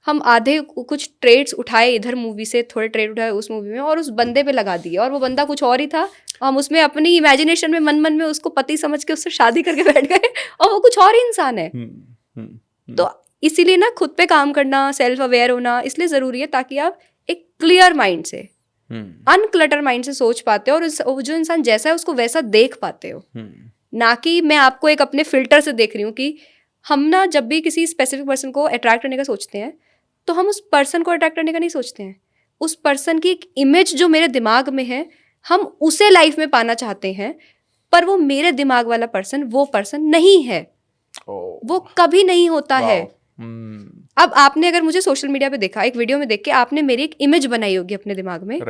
हम आधे कुछ ट्रेड्स उठाए इधर मूवी से, थोड़े ट्रेड उठाए उस मूवी में और उस बंदे पे लगा दिए, और वो बंदा कुछ और ही था. हम उसमें अपनी इमेजिनेशन में मन में उसको पति समझ के उससे शादी करके बैठ गए और वो कुछ और ही इंसान है. तो इसीलिए ना खुद पे काम करना, सेल्फ अवेयर होना इसलिए ज़रूरी है, ताकि आप एक क्लियर माइंड से, अनक्लटर माइंड से सोच पाते हो और जो इंसान जैसा है उसको वैसा देख पाते हो. ना कि मैं आपको एक अपने फिल्टर से देख रही हूँ. कि हम ना जब भी किसी स्पेसिफिक पर्सन को अट्रैक्ट करने का सोचते हैं तो हम उस पर्सन को अट्रैक्ट करने का नहीं सोचते हैं. उस पर्सन की एक इमेज जो मेरे दिमाग में है, हम उसे लाइफ में पाना चाहते हैं, पर वो मेरे दिमाग वाला पर्सन वो पर्सन नहीं है. वो कभी नहीं होता है. अब आपने अगर मुझे सोशल मीडिया पे देखा, एक वीडियो में देख के आपने मेरी एक इमेज बनाई होगी अपने दिमाग में,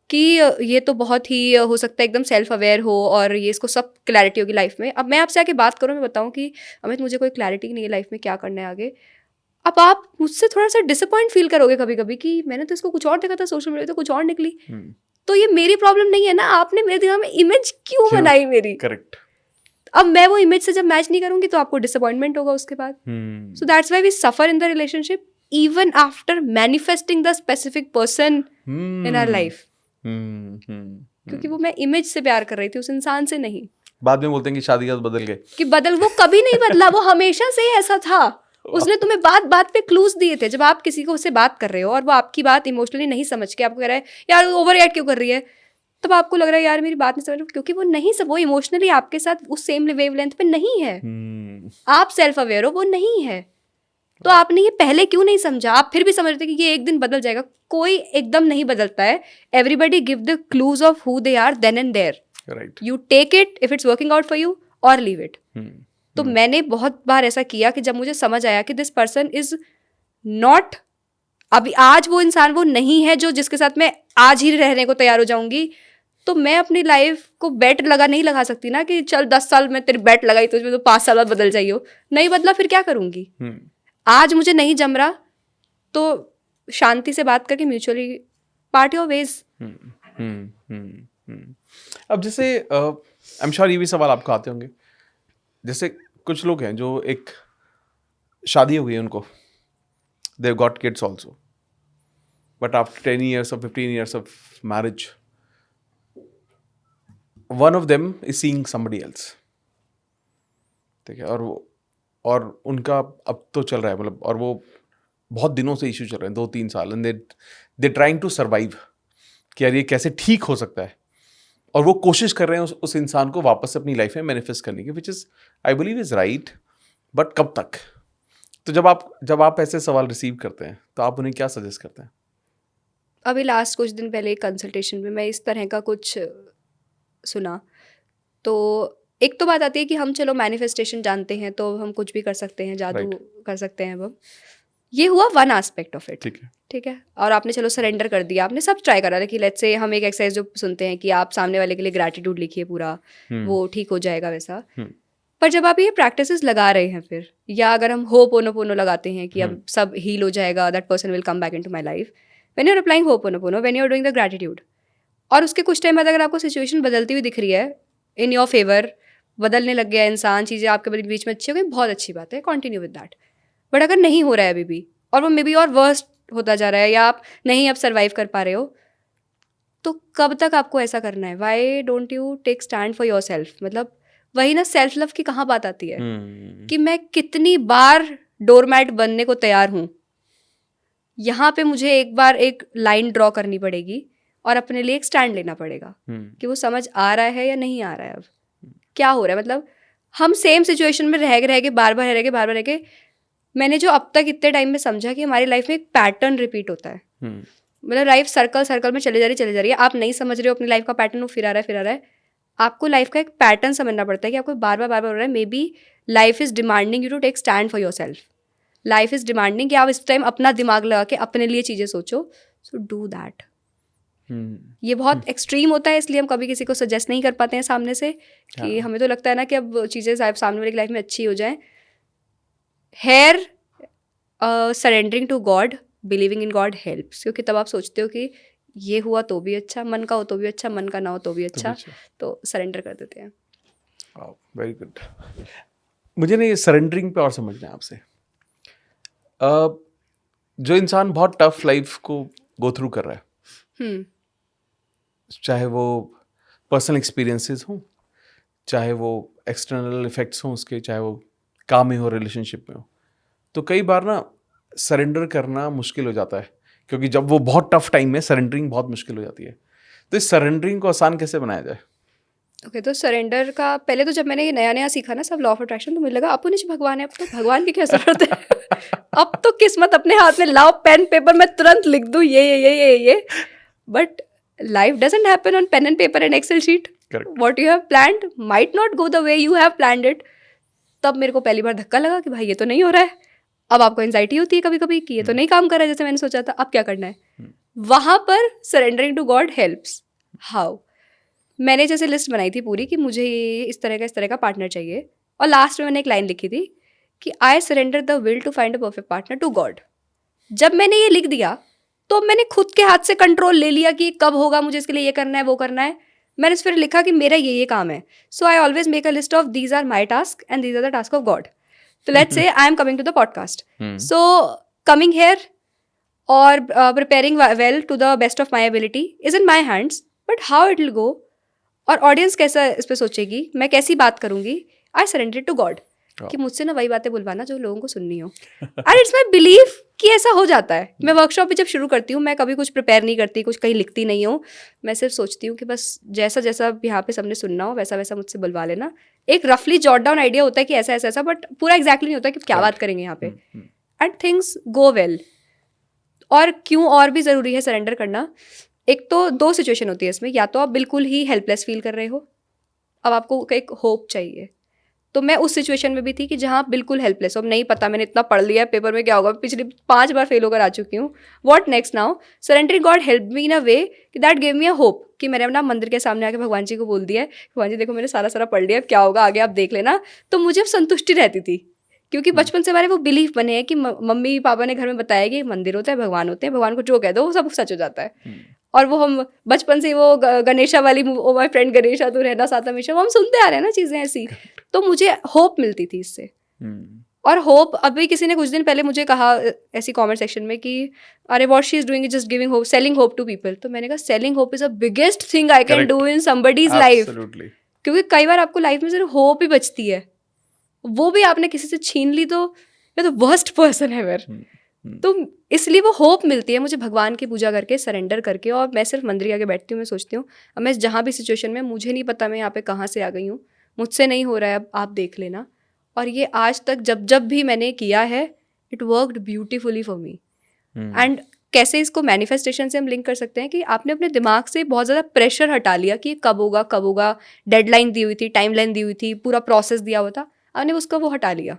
कि ये तो बहुत ही हो सकता है एकदम सेल्फ अवेयर हो और ये इसको सब क्लैरिटी होगी लाइफ में. अब मैं आपसे आके बात करूँ, मैं बताऊँ कि अमित मुझे कोई क्लैरिटी नहीं है लाइफ में, क्या करना है आगे. अब आप मुझसे थोड़ा सा डिसअपॉइंट फील करोगे कभी कभी कि मैंने तो इसको कुछ और देखा था सोशल मीडिया, तो कुछ और निकली. तो ये मेरी प्रॉब्लम नहीं है ना, आपने मेरे दिमाग में इमेज क्यों बनाई मेरी. करेक्ट. अब मैं वो इमेज से जब मैच नहीं करूंगी तो आपको डिसअपॉइंटमेंट होगा उसके बाद. So that's why we suffer in the relationship even after manifesting the specific person in our life. क्योंकि वो मैं इमेज से प्यार कर रही थी, उस इंसान से नहीं. बाद में बोलते हैं कि शादी का बदल गए, कि बदल, वो कभी नहीं बदला, वो हमेशा से ही ऐसा था. उसने तुम्हें बात बात पे क्लूज दिए थे. जब आप किसी को उससे बात कर रहे हो और वो आपकी बात इमोशनली नहीं समझ के आपको कह रहा है यार ओवर रिएक्ट क्यों कर रही है, तब आपको लग रहा है यार मेरी बात नहीं समझ रहा, क्योंकि वो नहीं सब, वो इमोशनली आपके साथ उस सेम वेवलेंथ पे नहीं है. आप सेल्फ अवेयर हो, वो नहीं है. तो आपने ये पहले क्यों नहीं समझा. आप फिर भी समझ रहे थे कि ये एक दिन बदल जाएगा. कोई एकदम नहीं बदलता है. Everybody give the clues of who they are then and there. You take it if it's working out for you और लीव इट. तो मैंने बहुत बार ऐसा किया कि जब मुझे समझ आया कि दिस पर्सन इज नॉट, अभी आज वो इंसान वो नहीं है जो जिसके साथ मैं आज ही रहने को तैयार हो जाऊंगी, तो मैं अपनी लाइफ को बेट नहीं लगा सकती ना कि चल 10 साल में तेरी बेट लगाई तो इसमें तो 5 साल बाद बदल जाइयो. नहीं बदला फिर क्या करूंगी. आज मुझे नहीं जम रहा तो शांति से बात करके म्यूचुअली पार्ट योर वेज. अब जैसे आई एम श्योर ये भी सवाल आपको आते होंगे, जैसे कुछ लोग हैं जो एक शादी हो गई उनको, they got kids also, but after 10 years or 15 years of marriage one of them is seeing somebody else. ठीक है. और उनका अब तो चल रहा है, मतलब, और वो बहुत दिनों से इशू चल रहे हैं, 2-3 साल, and they trying to survive कि यार ये कैसे ठीक हो सकता है. और वो कोशिश कर रहे हैं उस इंसान को वापस से अपनी लाइफ में मैनिफेस्ट करने की, which is I believe is right, but कब तक. तो जब आप ऐसे सवाल रिसीव करते हैं तो आप उन्हें क्या सजेस्ट करते हैं. अभी लास्ट कुछ दिन पहले एक कंसल्टेशन में मैं इस तरह का कुछ सुना. तो एक तो बात आती है कि हम चलो मैनिफेस्टेशन जानते हैं तो हम कुछ भी कर सकते हैं, जादू कर सकते हैं. अब ये हुआ वन एस्पेक्ट ऑफ इट. ठीक है. और आपने चलो सरेंडर कर दिया, आपने सब ट्राई करा. कि लेट्स से हम एक एक्सरसाइज जो सुनते हैं कि आप सामने वाले के लिए ग्रैटिट्यूड लिखिए पूरा, वो ठीक हो जाएगा वैसा. पर जब आप ये प्रैक्टिसेस लगा रहे हैं फिर, या अगर हम होपोनोपोनो लगाते हैं कि अब सब हील हो जाएगा, that person will come back into my life, when you are applying ho'oponopono, when you are doing the gratitude, और उसके कुछ टाइम बाद अगर आपको सिचुएशन बदलती हुई दिख रही है इन योर फेवर, बदलने लग गया इंसान, चीज़ें आपके बीच में अच्छी हो गई, बहुत अच्छी बात है, कंटिन्यू विद दैट. बट अगर नहीं हो रहा है अभी भी, और वो मे बी और वर्स्ट होता जा रहा है, या आप नहीं अब सर्वाइव कर पा रहे हो, तो कब तक आपको ऐसा करना है. Why don't you take stand for your self. मतलब वही ना सेल्फ लव की कहाँ बात आती है कि मैं कितनी बार डोरमैट बनने को तैयार हूँ. यहाँ पे मुझे एक बार एक लाइन ड्रॉ करनी पड़ेगी और अपने लिए एक स्टैंड लेना पड़ेगा कि वो समझ आ रहा है या नहीं आ रहा है, अब क्या हो रहा है. मतलब हम सेम सिचुएशन में रह के बार बार रह के मैंने जो अब तक इतने टाइम में समझा कि हमारी लाइफ में एक पैटर्न रिपीट होता है. मतलब लाइफ सर्कल में चले जा रही है. आप नहीं समझ रहे हो अपनी लाइफ का पैटर्न, वो फिर आ रहा है. आपको लाइफ का एक पैटर्न समझना पड़ता है कि आपको बार बार हो रहा है. Maybe life is demanding you to take stand for your self. Life is demanding कि आप इस टाइम अपना दिमाग लगा के अपने लिए चीज़ें सोचो, सो डू दैट। ये बहुत एक्सट्रीम होता है, इसलिए हम कभी किसी को सजेस्ट नहीं कर पाते हैं सामने से, कि हमें तो लगता है ना कि अब चीज़ें सामने वाले की लाइफ में अच्छी हो जाएं। Here surrendering to God, believing in God helps, क्योंकि तब आप सोचते हो कि ये हुआ तो भी अच्छा, मन का हो तो भी अच्छा, मन का ना हो तो भी अच्छा, तो सरेंडर कर देते हैं। Very good. मुझे ना ये सरेंडरिंग पे और समझना है आपसे। जो इंसान बहुत टफ लाइफ को गो थ्रू कर रहा है, चाहे वो पर्सनल एक्सपीरियंसेस हों, चाहे वो एक्सटर्नल इफेक्ट्स हों उसके, चाहे वो काम में हो, रिलेशनशिप में हो, तो कई बार ना सरेंडर करना मुश्किल हो जाता है, क्योंकि जब वो बहुत टफ टाइम में सरेंडरिंग बहुत मुश्किल हो जाती है। तो इस सरेंडरिंग को आसान कैसे बनाया जाए? ओके, तो सरेंडर का पहले तो जब मैंने ये नया नया सीखा ना सब लॉ ऑफ अट्रैक्शन, तो मुझे लगा अपन भगवान है, अब तो भगवान की क्या जरूरत है अब तो किस्मत अपने हाथ में लाओ, पेन पेपर में तुरंत लिख दूँ ये। But life doesn't happen on pen and paper and Excel sheet. Correct. What you have planned might not go the way you have planned it. तब मेरे को पहली बार धक्का लगा कि भाई ये तो नहीं हो रहा है। अब आपको एंजाइटी होती है कभी कभी कि ये तो नहीं काम कर रहा है जैसे मैंने सोचा था, अब क्या करना है। वहां पर surrendering to God helps. How? मैंने जैसे लिस्ट बनाई थी पूरी कि मुझे इस तरह का पार्टनर चाहिए, और लास्ट में मैंने एक लाइन लिखी थी कि I surrender the will to find a perfect partner to God. जब मैंने ये लिख दिया तो मैंने खुद के हाथ से कंट्रोल ले लिया कि कब होगा, मुझे इसके लिए ये करना है वो करना है। मैंने फिर लिखा कि मेरा ये काम है। So I always make a list of these are my task and these are the task of God. तो let's say I am coming to the podcast, so coming here और preparing well to the best of my ability is in my hands, but how it will go और audience कैसा इस पर सोचेगी, मैं कैसी बात करूंगी, आई सरेंडर टू गॉड कि मुझसे ना वही बातें बुलवाना जो लोगों को सुननी हो। एंड इट्स माई बिलीफ कि ऐसा हो जाता है। मैं वर्कशॉप पे जब शुरू करती हूँ, मैं कभी कुछ प्रिपेयर नहीं करती, कुछ कहीं लिखती नहीं हूँ, मैं सिर्फ सोचती हूँ कि बस जैसा जैसा यहाँ पे सबने सुनना हो वैसा वैसा मुझसे बुलवा लेना। एक रफली जॉट डाउन आइडिया होता है कि ऐसा ऐसा ऐसा, बट पूरा एग्जैक्टली नहीं होता कि क्या बात करेंगे यहाँ पे, एंड थिंग्स गो वेल। और क्यों और भी ज़रूरी है सरेंडर करना, एक तो दो सिचुएशन होती है इसमें, या तो आप बिल्कुल ही हेल्पलेस फील कर रहे हो, अब आपको एक होप चाहिए। तो मैं उस सिचुएशन में भी थी कि जहाँ बिल्कुल हेल्पलेस हो, अब नहीं पता मैंने इतना पढ़ लिया है पेपर में क्या होगा, पिछली 5 बार फेल होकर आ चुकी हूँ, what next now. Surrendering God help me in a way कि that give me a hope कि मैंने अपना मंदिर के सामने आके भगवान जी को बोल दिया है, भगवान जी देखो मैंने सारा पढ़ लिया, अब क्या होगा आगे आप देख लेना। तो मुझे अब संतुष्टि रहती थी, क्योंकि बचपन से हमारे वो बिलीफ बने हैं कि मम्मी पापा ने घर में बताया कि मंदिर होता है, भगवान होते हैं, भगवान को जो कह दो वो सब सच हो जाता है। और वो हम बचपन से वो गणेशा वाली ओ माय फ्रेंड गणेशा तू रहना साथ हमेशा, वो हम सुनते आ रहे हैं ना चीज़ें ऐसी, तो मुझे होप मिलती थी इससे। और होप, अभी किसी ने कुछ दिन पहले मुझे कहा ऐसी कमेंट सेक्शन में कि अरे what she is doing is just giving hope, selling hope to people. तो मैंने कहा selling hope is a biggest thing I can do in somebody's life, क्योंकि कई बार आपको लाइफ में सिर्फ होप ही बचती है, वो भी आपने किसी से छीन ली तो मैं तो वर्स्ट पर्सन है फिर। तो इसलिए वो होप मिलती है मुझे भगवान की पूजा करके, सरेंडर करके। और मैं सिर्फ मंदिर के आगे बैठती हूँ, मैं सोचती हूँ अब मैं जहाँ भी सिचुएशन में, मुझे नहीं पता मैं यहाँ पे कहाँ से आ गई हूँ, मुझसे नहीं हो रहा है, अब आप देख लेना। और ये आज तक जब भी मैंने किया है, it worked beautifully for me. And कैसे इसको मैनिफेस्टेशन से हम लिंक कर सकते हैं कि आपने अपने दिमाग से बहुत ज़्यादा प्रेशर हटा लिया कि कब होगा, डेडलाइन दी हुई थी, टाइमलाइन दी हुई थी, पूरा प्रोसेस दिया हुआ था, आपने उसका वो हटा लिया।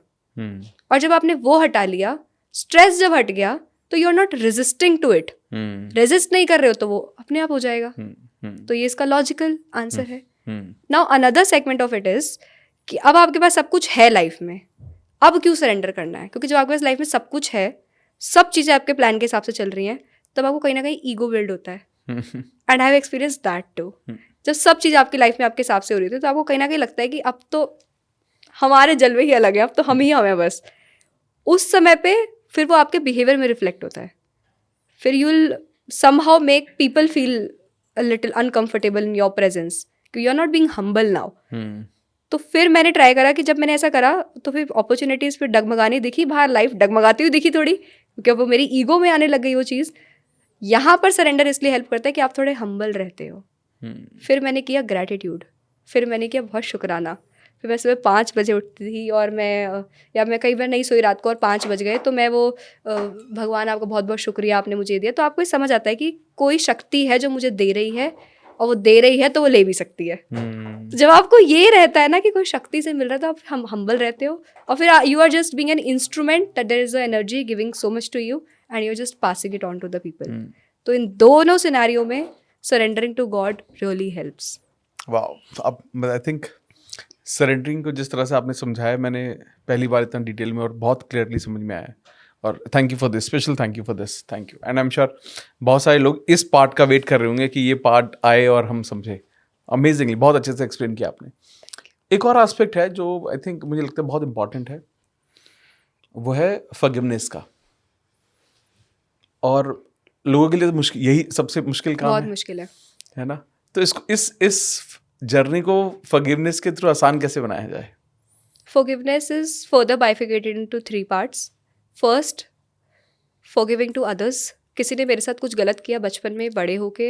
और जब आपने वो हटा लिया, स्ट्रेस जब हट गया, तो you are not resisting to it, resist नहीं कर रहे हो, तो वो अपने आप हो जाएगा। तो ये इसका लॉजिकल आंसर है। Now another segment of it is कि अब आपके पास सब कुछ है लाइफ में, अब क्यों सरेंडर करना है? क्योंकि जब आपके पास लाइफ में सब कुछ है, सब चीज़ें आपके प्लान के हिसाब से चल रही हैं, तब आपको कहीं ना कहीं ईगो बिल्ड होता है। And I have experience that too. जब सब चीज़ आपकी लाइफ में आपके हिसाब से हो रही थी, तो आपको कहीं ना कहीं लगता है कि अब तो हमारे जलवे ही अलग है, अब तो हम ही हमें बस। उस समय पे फिर वो आपके बिहेवियर में रिफ्लेक्ट होता है। फिर you will somehow make people feel a little uncomfortable in your presence, you are not being humble now. तो फिर मैंने ट्राई करा कि जब मैंने ऐसा करा तो फिर अपॉर्चुनिटीज़ फिर डगमगानी दिखी, बाहर लाइफ डगमगाती हुई दिखी थोड़ी, क्योंकि अब वो मेरी ईगो में आने लग गई वो चीज़। यहाँ पर सरेंडर इसलिए हेल्प करता है कि आप थोड़े हम्बल रहते हो। फिर मैंने किया ग्रैटिट्यूड, फिर मैंने किया बहुत शुक्राना। फिर मैं सुबह 5 बजे उठती थी और मैं कई बार नहीं सोई रात को और 5 बज गए, तो मैं वो भगवान आपका बहुत बहुत शुक्रिया आपने मुझे दिया। तो आपको ये समझ आता है कि कोई शक्ति है जो मुझे दे रही है, और वो दे रही है तो वो ले भी सकती है। तो जब आपको ये रहता है ना कि कोई शक्ति से मिल रहा है तो आप हम हम्बल रहते हो, और फिर you are just being an instrument that there is a energy giving so much to you and you are just passing it on to the people. तो इन दोनों सिनेरियो में surrendering to God really helps. वाह, अब I think surrendering को जिस तरह से आपने समझाया, मैंने पहली बार इतना डिटेल में और बहुत क्लियरली समझ में आया, और thank you for this, special thank you for this, thank you. And I am sure बहुत सारे लोग इस पार्ट का वेट कर रहे होंगे कि ये पार्ट आए और हम समझे। अमेजिंगली, बहुत अच्छे से एक्सप्लेन किया आपने। एक और एस्पेक्ट है जो आई थिंक मुझे लगता है बहुत इंपॉर्टेंट है, वो है फॉरगिवनेस का। और लोगों के लिए तो मुश्किल, यही सबसे मुश्किल काम बहुत मुश्किल है ना? तो इसको इस जर्नी को फॉरगिवनेस के थ्रू आसान कैसे बनाया जाए? Forgiveness is further bifurcated into 3 parts. First, forgiving to others. किसी ने मेरे साथ कुछ गलत किया बचपन में, बड़े होके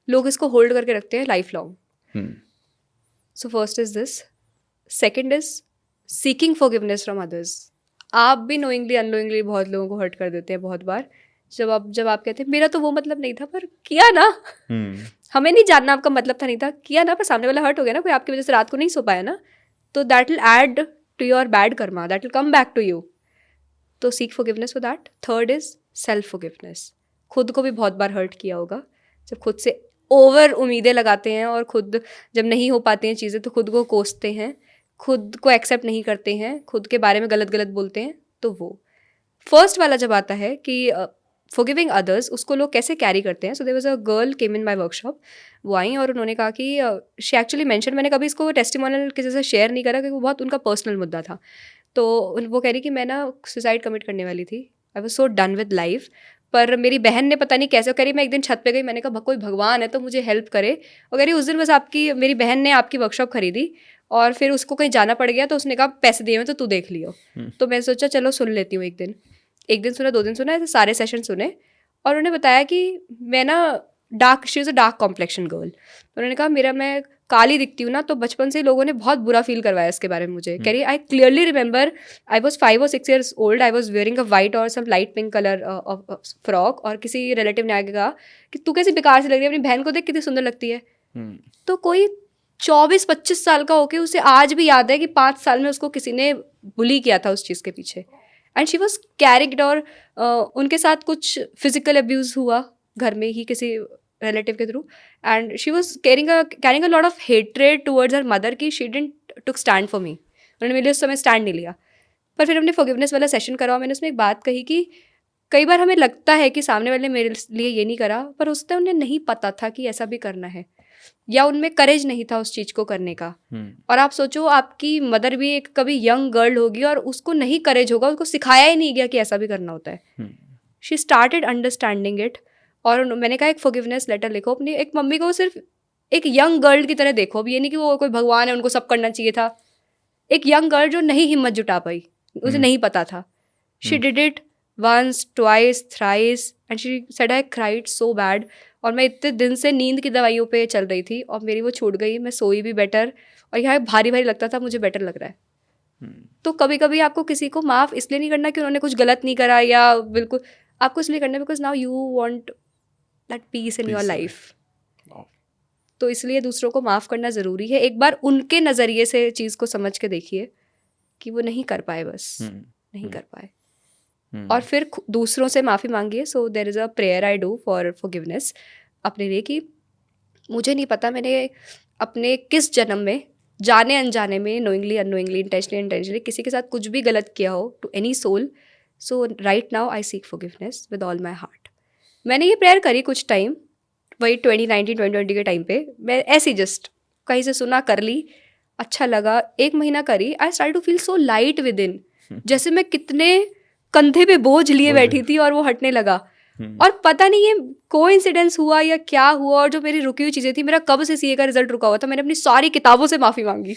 लोग इसको होल्ड करके रखते हैं life long. So first is this. Second is seeking forgiveness from others. आप भी नोइंगली अननोइंगली बहुत लोगों को हर्ट कर देते हैं बहुत बार। जब आप कहते हैं मेरा तो वो मतलब नहीं था, पर किया ना, हमें नहीं जानना आपका मतलब था नहीं था, किया ना, पर सामने वाला हर्ट हो गया ना, कोई आपकी वजह से रात को नहीं सो पाया ना, तो that will add to your bad karma, that will come back to you. तो seek forgiveness for that. Third is self forgiveness. खुद को भी बहुत बार हर्ट किया होगा, जब खुद से ओवर उम्मीदें लगाते हैं और खुद जब नहीं हो पाती हैं चीज़ें तो खुद को कोसते हैं, खुद को एक्सेप्ट नहीं करते हैं, खुद के बारे में गलत गलत बोलते हैं। तो वो फर्स्ट वाला जब आता है कि फॉरगिविंग अदर्स, उसको लोग कैसे कैरी करते हैं। So there was a girl came in my workshop. वो आई और उन्होंने कहा कि शी एक्चुअली मेंशन, मैंने कभी इसको टेस्टिमोनियल किसी से शेयर नहीं करा क्योंकि वो बहुत उनका पर्सनल मुद्दा था। तो वो कह रही कि मैं ना सुसाइड कमिट करने वाली थी, I was so done with life, पर मेरी बहन ने पता नहीं कैसे, कह रही मैं एक दिन छत पे गई, मैंने कहा कोई भगवान है तो मुझे हेल्प करे, और कह रही उस दिन बस मेरी बहन ने आपकी वर्कशॉप खरीदी और फिर उसको कहीं जाना पड़ गया तो उसने कहा पैसे दिए हुए तो तू देख लियो। तो मैंने सोचा चलो सुन लेती हूँ। एक दिन सुना, 2 दिन सुना, ऐसे सारे सेशन सुने, और उन्होंने बताया कि मैं ना she is a dark complexion girl. उन्होंने कहा मैं काली दिखती हूँ ना, तो बचपन से लोगों ने बहुत बुरा फील करवाया इसके बारे में मुझे। कह रही I clearly remember I was 5 or 6 years old, I was wearing a white और some light pink colour frock, और किसी रिलेटिव ने आगे कहा कि तू कैसी बेकार से लग रही है, अपनी बहन को देख कितनी सुंदर लगती है। तो कोई 24-25 साल का होके उसे आज भी याद है कि 5 साल में उसको किसी ने बुली किया था उस चीज़ के पीछे, एंड शी वॉज कैरिंग, और उनके साथ कुछ फिजिकल अब्यूज़ हुआ घर में ही किसी रिलेटिव के through, and she was carrying a lot of hatred towards her mother की she didn't took stand for me. उन्होंने मेरे लिए उस समय स्टैंड नहीं लिया। पर फिर हमने फॉरगिवनेस वाला सेशन करा, मैंने उसमें एक बात कही कि कई बार हमें लगता है कि सामने वाले मेरे लिए ये नहीं करा, पर उस टाइम उन्हें नहीं पता था कि ऐसा भी करना है, या उनमें करेज नहीं था उस चीज़ को करने का। और आप सोचो आपकी मदर भी एक कभी यंग गर्ल होगी और उसको नहीं करेज होगा, उसको सिखाया ही नहीं गया कि ऐसा भी करना होता है। शी स्टार्टेड अंडरस्टैंडिंग इट, और मैंने कहा एक फॉरगिवनेस लेटर लिखो अपनी एक मम्मी को, सिर्फ एक यंग गर्ल की तरह देखो। अब ये नहीं कि वो कोई भगवान है, उनको सब करना चाहिए था। एक यंग गर्ल जो नहीं हिम्मत जुटा पाई, उसे नहीं पता था। She did it once, twice, thrice, and she said I cried so bad. और मैं इतने दिन से नींद की दवाइयों पे चल रही थी और मेरी वो छूट गई, मैं सोई भी बेटर, और यहाँ भारी भारी लगता था, मुझे बेटर लग रहा है। तो कभी कभी आपको किसी को माफ़ इसलिए नहीं करना कि उन्होंने कुछ गलत नहीं करा, या बिल्कुल आपको इसलिए करना because now you want that peace in your life. तो इसलिए दूसरों को माफ़ करना ज़रूरी है। एक बार उनके नज़रिए से चीज़ को समझ के देखिए कि वो नहीं कर पाए, बस नहीं कर पाए, और फिर दूसरों से माफ़ी मांगिए। सो there is a prayer I do for forgiveness अपने लिए कि मुझे नहीं पता मैंने अपने किस जन्म में जाने अनजाने में, नोइंगली अननोइंगली, इंटेंशनली किसी के साथ कुछ भी गलत किया हो to any soul. So right now I seek forgiveness with all my heart. मैंने ये प्रेयर करी कुछ टाइम, वही 2019-2020 के टाइम पे, मैं ऐसी जस्ट कहीं से सुना कर ली, अच्छा लगा, 1 महीना करी, I start to feel so light within, जैसे मैं कितने कंधे पे बोझ लिए बैठी थी और वो हटने लगा। और पता नहीं ये कोइंसिडेंस हुआ या क्या हुआ, और जो मेरी रुकी हुई चीज़ें थी, मेरा कब से सीए का रिजल्ट रुका हुआ था, मैंने अपनी सारी किताबों से माफ़ी मांगी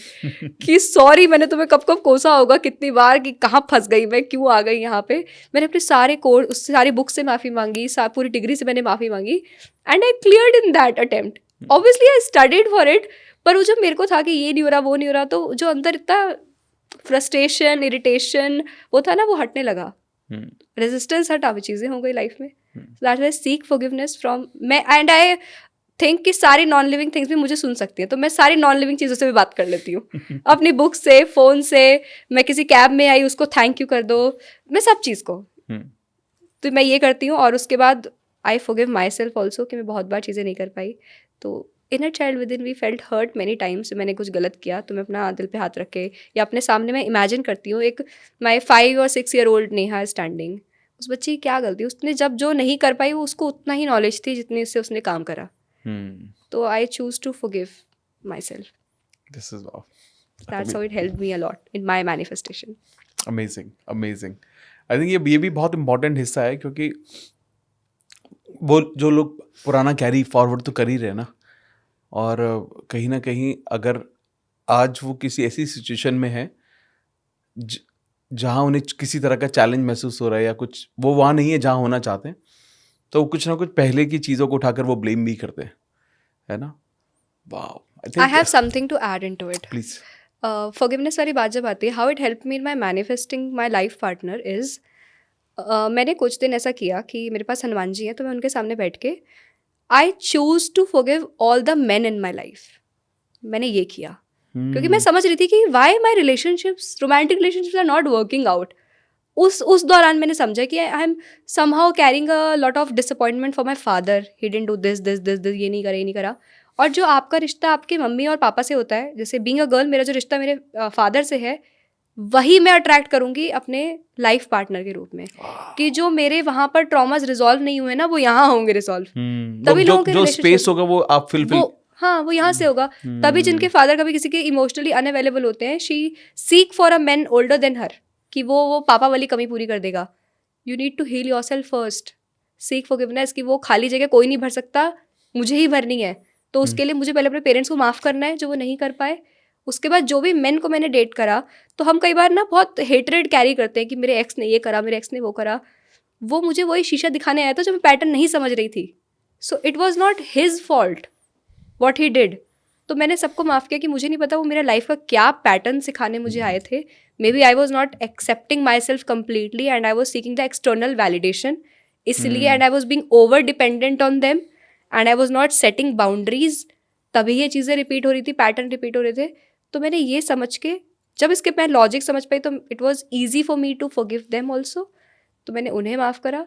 कि सॉरी मैंने तुम्हें कब कब कोसा होगा कितनी बार कि कहाँ फंस गई मैं, क्यों आ गई यहाँ पे। मैंने अपने सारे कोर्स, उससे सारी बुक से माफ़ी मांगी, पूरी डिग्री से मैंने माफ़ी मांगी, and I cleared in that attempt. Obviously I studied for it, पर वो जो मेरे को था कि ये नहीं हो रहा, वो नहीं हो रहा, तो जो अंदर इतना फ्रस्ट्रेशन, इरिटेशन वो था ना, वो हटने लगा, रेजिस्टेंस हटा, वो चीज़ें हो गई लाइफ में। That I seek forgiveness from मैं, एंड आई थिंक कि सारी नॉन लिविंग थिंग्स भी मुझे सुन सकती हैं, तो मैं सारी नॉन लिविंग चीज़ों से भी बात कर लेती हूँ अपनी बुक से, फ़ोन से, मैं किसी कैब में आई उसको थैंक यू कर दो, मैं सब चीज़ को। तो मैं ये करती हूँ और उसके बाद I forgive my self also कि मैं बहुत बार चीज़ें नहीं कर पाई। तो inner child within we felt hurt many times. मैंने कुछ गलत किया तो मैं अपना दिल पे हाथ रख के या अपने सामने मैं इमेजिन करती हूँ एक माई 5 और 6 ईयर ओल्ड नेहा स्टैंडिंग, उस बच्चे की क्या गलती, उसने जब जो नहीं कर पाई वो उसको उतना ही नॉलेज थी जितने से उसने काम करा। तो I choose to forgive my self. This is wow, that's how it helped me a lot in my manifestation. Amazing amazing. I think ये भी बहुत इंपॉर्टेंट हिस्सा है, क्योंकि वो जो लोग पुराना कैरी फॉरवर्ड तो कर ही रहे ना, और कहीं ना कहीं अगर आज वो किसी ऐसी सिचुएशन में है जहाँ उन्हें किसी तरह का चैलेंज महसूस हो रहा है या कुछ, वो वहाँ नहीं है जहाँ होना चाहते हैं, तो वो कुछ ना कुछ पहले की चीज़ों को उठाकर वो ब्लेम भी करते हैं, है ना। Wow, I have something to add into it. Please. Forgiveness वाली बात जब आती है, how it help me in my manifesting my life partner is, मैंने कुछ दिन ऐसा किया कि मेरे पास हनुमान जी हैं, तो मैं उनके सामने बैठ के I choose to forgive all the men in my life. मैंने ये किया क्योंकि मैं समझ रही थी कि why my relationships, romantic relationships are not working out. उस दौरान मैंने समझा कि I am somehow carrying a lot of disappointment for my father, he didn't do this this this this, ये नहीं करा, ये नहीं करा। और जो आपका रिश्ता आपके मम्मी और पापा से होता है, जैसे बीइंग अ गर्ल मेरा जो रिश्ता मेरे फादर से है, वही मैं अट्रैक्ट करूंगी अपने लाइफ पार्टनर के रूप में, कि जो मेरे वहाँ पर ट्रॉमास रिजॉल्व नहीं हुए ना, वो यहाँ होंगे रिजॉल्व। तभी लोगों के जो स्पेस होगा वो आप फिलफिल, हाँ, वो यहाँ से होगा। तभी जिनके फादर कभी किसी के इमोशनली अनअवेलेबल होते हैं, she seek for a man older than her, कि वो पापा वाली कमी पूरी कर देगा। You need to heal yourself first, seek forgiveness, कि वो खाली जगह कोई नहीं भर सकता, मुझे ही भरनी है। तो उसके लिए मुझे पहले अपने पेरेंट्स को माफ़ करना है जो वो नहीं कर पाए। उसके बाद जो भी मेन को मैंने डेट करा, तो हम कई बार ना बहुत हेटरेड कैरी करते हैं कि मेरे एक्स ने ये करा, मेरे एक्स ने वो करा। वो मुझे वही शीशा दिखाने आया था जो मैं पैटर्न नहीं समझ रही थी। So it was not his fault what he did. तो मैंने सबको माफ़ किया कि मुझे नहीं पता वो मेरा लाइफ का क्या पैटर्न सिखाने मुझे आए थे। Maybe I was not accepting myself completely and I was seeking the external validation, इसलिए and I was being over dependent on them and I was not setting boundaries. तभी ये चीज़ें repeat हो रही थी, pattern repeat हो रहे थे। तो मैंने ये समझ के, जब इसके मैं लॉजिक समझ पाई, तो it was easy for me to forgive them also. तो मैंने उन्हें माफ़ करा।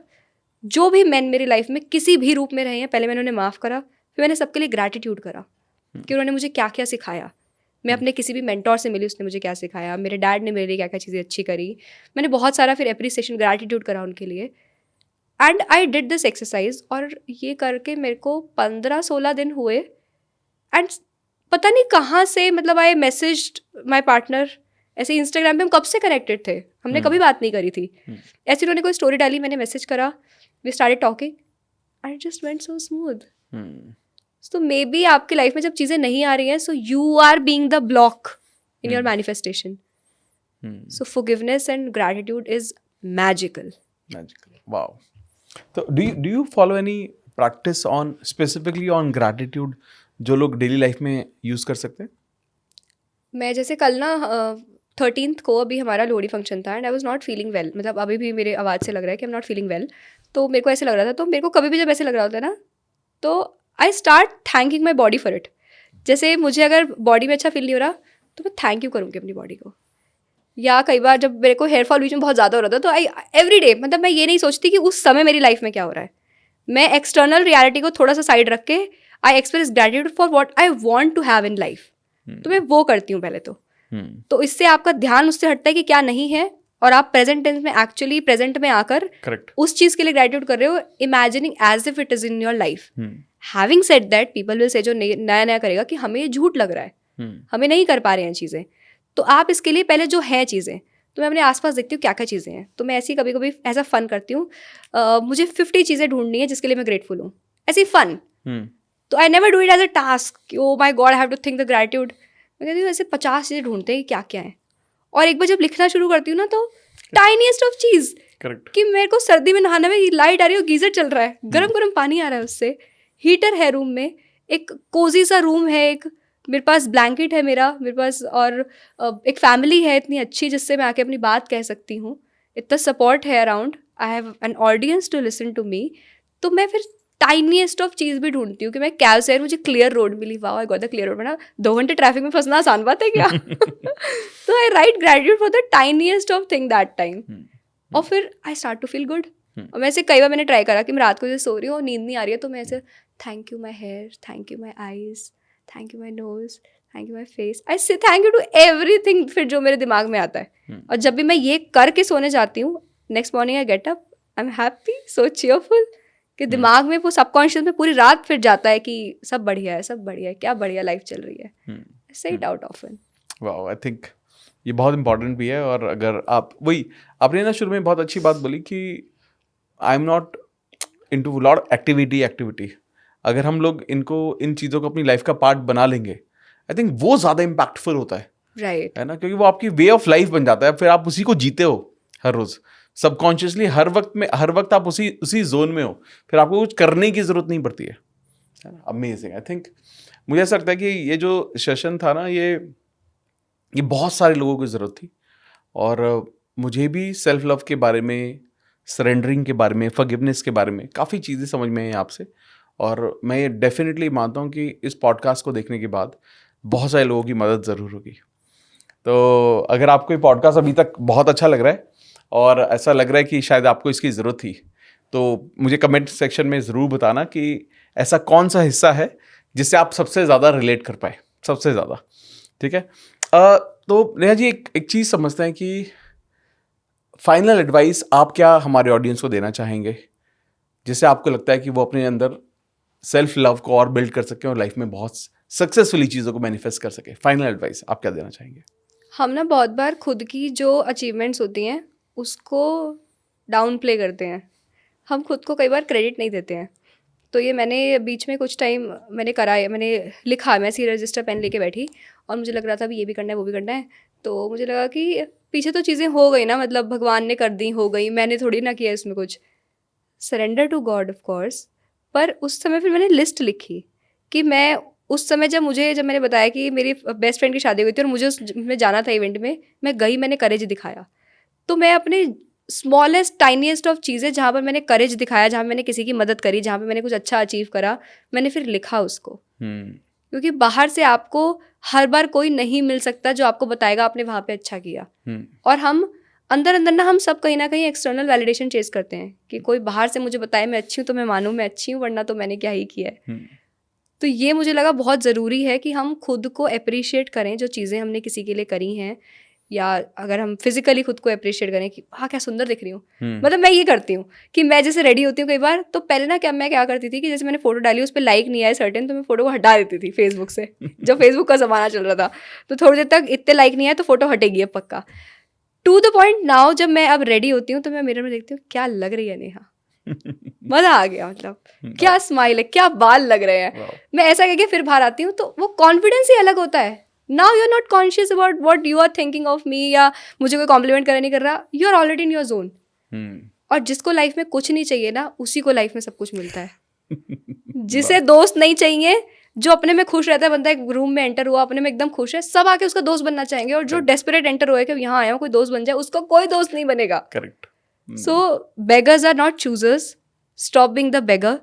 जो भी मैन मेरी लाइफ में किसी भी रूप में रहे हैं, पहले मैंने उन्हें माफ़ करा, फिर मैंने सबके लिए ग्रैटिट्यूड करा कि उन्होंने मुझे क्या क्या सिखाया। मैं अपने किसी भी मेंटोर से मिली, उसने मुझे क्या सिखाया, मेरे डैड ने मेरे लिए क्या क्या चीज़ें अच्छी करी, मैंने बहुत सारा फिर एप्रिसिएशन, ग्रैटिट्यूड करा उनके लिए। And I did this exercise, और ये करके मेरे को 15-16 दिन हुए। एंड पता नहीं कहाँ से, मतलब आई मैसेज्ड माई पार्टनर, ऐसे इंस्टाग्राम पे हम कब से कनेक्टेड थे, हमने कभी बात नहीं करी थी। ऐसे उन्होंने कोई स्टोरी डाली, मैंने मैसेज करा, we started talking and it just went so smooth. तो मे बी आपकी लाइफ में जब चीज़ें नहीं आ रही हैं, so you are being the block in your manifestation. So forgiveness and gratitude is magical. Wow. तो do you follow any practice on specifically on gratitude जो लोग डेली लाइफ में यूज़ कर सकते हैं? मैं जैसे कल ना 13th को अभी हमारा लोहड़ी फंक्शन था and I was not feeling well, मतलब अभी भी मेरे आवाज़ से लग रहा है कि I am not feeling well. तो मेरे को ऐसे लग रहा था, तो मेरे को कभी भी जब ऐसे लग रहा होता है ना, तो I start thanking my body for it. जैसे मुझे अगर बॉडी में अच्छा फील नहीं हो रहा, तो मैं थैंक यू करूँगी अपनी बॉडी को। या कई बार जब मेरे को हेयर फॉल बीच में बहुत ज़्यादा हो रहा था, तो आई एवरी डे, मतलब मैं ये नहीं सोचती कि उस समय मेरी लाइफ में क्या हो रहा है, मैं एक्सटर्नल रियलिटी को थोड़ा सा साइड रख के I express gratitude for what I want to have in life. तो मैं वो करती हूँ पहले तो इससे आपका ध्यान उससे हटता है कि क्या नहीं है, और आप प्रेजेंट टेंस में एक्चुअली प्रेजेंट में आकर उस चीज़ के लिए ग्रैटिट्यूड कर रहे हो, imagining as if it is in your life. Having said that, people will say, जो नया नया करेगा कि हमें ये झूठ लग रहा है, हमें नहीं कर पा रहे हैं चीज़ें, तो आप इसके लिए पहले जो है चीज़ें, तो मैं अपने आसपास देखती हूँ क्या क्या चीज़ें हैं। तो मैं ऐसी कभी कभी ऐसा फ़न करती हूँ, मुझे 50 चीज़ें ढूंढनी है जिसके लिए मैं ग्रेटफुल हूँ, ऐसी फ़न। तो I never do it as a task कि oh my God I have to think the gratitude. मैं कहती हूँ ऐसे 50 चीज़ें ढूंढते हैं कि क्या क्या है, और एक बार जब लिखना शुरू करती हूँ ना, तो टाइनीएस्ट ऑफ चीज़ कि मेरे को सर्दी में नहाने में लाइट आ रही है, गीजर चल रहा है, गरम गरम पानी आ रहा है उससे, हीटर है रूम में, एक कोजी सा रूम है, एक मेरे पास ब्लैंकेट है मेरे पास, और एक फैमिली है इतनी अच्छी जिससे मैं आके अपनी बात कह सकती हूँ, इतना सपोर्ट है around, I have an audience to listen to me. तो मैं फिर टाइनीएस्ट ऑफ चीज़ भी ढूंढती हूँ कि मैं कैब से मुझे क्लियर रोड मिली, वाह I got the clear road, वरना 2 घंटे ट्रैफिक में फंसना आसान बात है क्या? तो I write gratitude for the tiniest of thing that time, और फिर I start to feel good. और वैसे कई बार मैंने ट्राई करा कि मैं रात को जैसे सो रही हूँ और नींद नहीं आ रही है, तो मैं ऐसे thank you my hair, thank you my eyes, thank you my nose, thank you my face, I say thank you to everything, फिर जो मेरे दिमाग में आता है। और जब भी मैं ये करके सोने जाती हूँ, next morning I get up, I am happy, so cheerful, कि दिमाग में वो सबकॉन्शियस में पूरी रात फिर जाता है कि सब बढ़िया है, सब बढ़िया है, क्या बढ़िया लाइफ चल रही है। से it out often. Wow, I think ये बहुत इंपॉर्टेंट भी है। और अगर आप वही आपने ना शुरू में बहुत अच्छी बात बोली कि I am not into lot activity. अगर हम लोग इन चीज़ों को अपनी लाइफ का पार्ट बना लेंगे, आई थिंक वो ज़्यादा इम्पैक्टफुल होता है, राइट, है ना, क्योंकि वो आपकी वे ऑफ लाइफ बन जाता है। फिर आप उसी को जीते हो हर रोज़, सबकॉन्शियसली हर वक्त आप उसी जोन में हो, फिर आपको कुछ करने की ज़रूरत नहीं पड़ती है ना। अमेजिंग। आई थिंक मुझे ऐसा लगता है कि ये जो सेशन था ना, ये बहुत सारे लोगों की ज़रूरत थी। और मुझे भी सेल्फ लव के बारे में, सरेंडरिंग के बारे में, फॉरगिवनेस के बारे में काफ़ी चीज़ें समझ में आई आपसे। और मैं ये डेफिनेटली मानता हूँ कि इस पॉडकास्ट को देखने के बाद बहुत सारे लोगों की मदद ज़रूर होगी। तो अगर आपको ये पॉडकास्ट अभी तक बहुत अच्छा लग रहा है और ऐसा लग रहा है कि शायद आपको इसकी ज़रूरत थी, तो मुझे कमेंट सेक्शन में ज़रूर बताना कि ऐसा कौन सा हिस्सा है जिससे आप सबसे ज़्यादा रिलेट कर पाए, सबसे ज़्यादा। ठीक है। तो नेहा जी, एक चीज़ समझते हैं कि फाइनल एडवाइस आप क्या हमारे ऑडियंस को देना चाहेंगे, जिससे आपको लगता है कि वो अपने अंदर सेल्फ लव को और बिल्ड कर सकें और लाइफ में बहुत सक्सेसफुली चीज़ों को मैनिफेस्ट कर सके। फाइनल एडवाइस आप क्या देना चाहेंगे? हम ना बहुत बार खुद की जो अचीवमेंट्स होती हैं उसको डाउन प्ले करते हैं, हम खुद को कई बार क्रेडिट नहीं देते हैं। तो ये मैंने बीच में कुछ टाइम मैंने करा है, मैंने लिखा, मैं ऐसी रजिस्टर पेन लेके बैठी और मुझे लग रहा था अभी ये भी करना है वो भी करना है। तो मुझे लगा कि पीछे तो चीज़ें हो गई ना, मतलब भगवान ने कर दी, हो गई, मैंने थोड़ी ना किया इसमें कुछ, surrender to God of course. पर उस समय फिर मैंने लिस्ट लिखी कि मैं उस समय जब मैंने बताया कि मेरी बेस्ट फ्रेंड की शादी हुई थी और मुझे उसमें जाना था इवेंट में, मैं गई, मैंने करेज दिखाया। तो मैं अपने स्मॉलेस्ट टाइनीएस्ट ऑफ चीज़ें जहाँ पर मैंने करेज दिखाया, जहाँ मैंने किसी की मदद करी, जहाँ पे मैंने कुछ अच्छा अचीव करा, मैंने फिर लिखा उसको। क्योंकि बाहर से आपको हर बार कोई नहीं मिल सकता जो आपको बताएगा आपने वहाँ पे अच्छा किया। और हम अंदर ना हम सब कहीं ना कहीं एक्सटर्नल वैलिडेशन चेज करते हैं कि कोई बाहर से मुझे बताए मैं अच्छी हूँ तो मैं मानूँ मैं अच्छी हूँ, वरना तो मैंने क्या ही किया है। तो ये मुझे लगा बहुत ज़रूरी है कि हम खुद को अप्रिशिएट करें जो चीज़ें हमने किसी के लिए करी हैं, या अगर हम फिजिकली खुद को अप्रिशिएट करें कि हाँ क्या सुंदर दिख रही हूँ। मतलब मैं ये करती हूँ कि मैं जैसे रेडी होती हूँ कई बार, तो पहले ना मैं क्या करती थी कि जैसे मैंने फोटो डाली उस पर लाइक नहीं आया सर्टेन, तो मैं फोटो को हटा देती थी फेसबुक से। जब फेसबुक का ज़माना चल रहा था तो थोड़ी देर तक इतने लाइक नहीं आए तो फोटो हटेगी अब पक्का। टू द पॉइंट नाउ जब मैं अब रेडी होती हूँ तो मैं मिरर में देखती हूँ क्या लग रही है नेहा, मजा आ गया, मतलब क्या स्माइल है, क्या बाल लग रहे हैं। मैं ऐसा कह के फिर बाहर आती हूँ तो वो कॉन्फिडेंस ही अलग होता है। Now you are not conscious about what you are thinking of me, या मुझे कोई कॉम्प्लीमेंट करने नहीं कर रहा, you are already in your zone. और जिसको लाइफ में कुछ नहीं चाहिए ना, उसी को लाइफ में सब कुछ मिलता है। जिसे दोस्त नहीं चाहिए, जो अपने में खुश रहता है, बंदा एक रूम में एंटर हुआ अपने में एकदम खुश है, सब आके उसका दोस्त बनना चाहेंगे। और जो डेस्परेट एंटर हुआ है कि यहाँ आया हूँ कोई दोस्त बन जाए, उसका कोई दोस्त नहीं बनेगा। Correct. So beggars are not choosers. Stop being the beggar.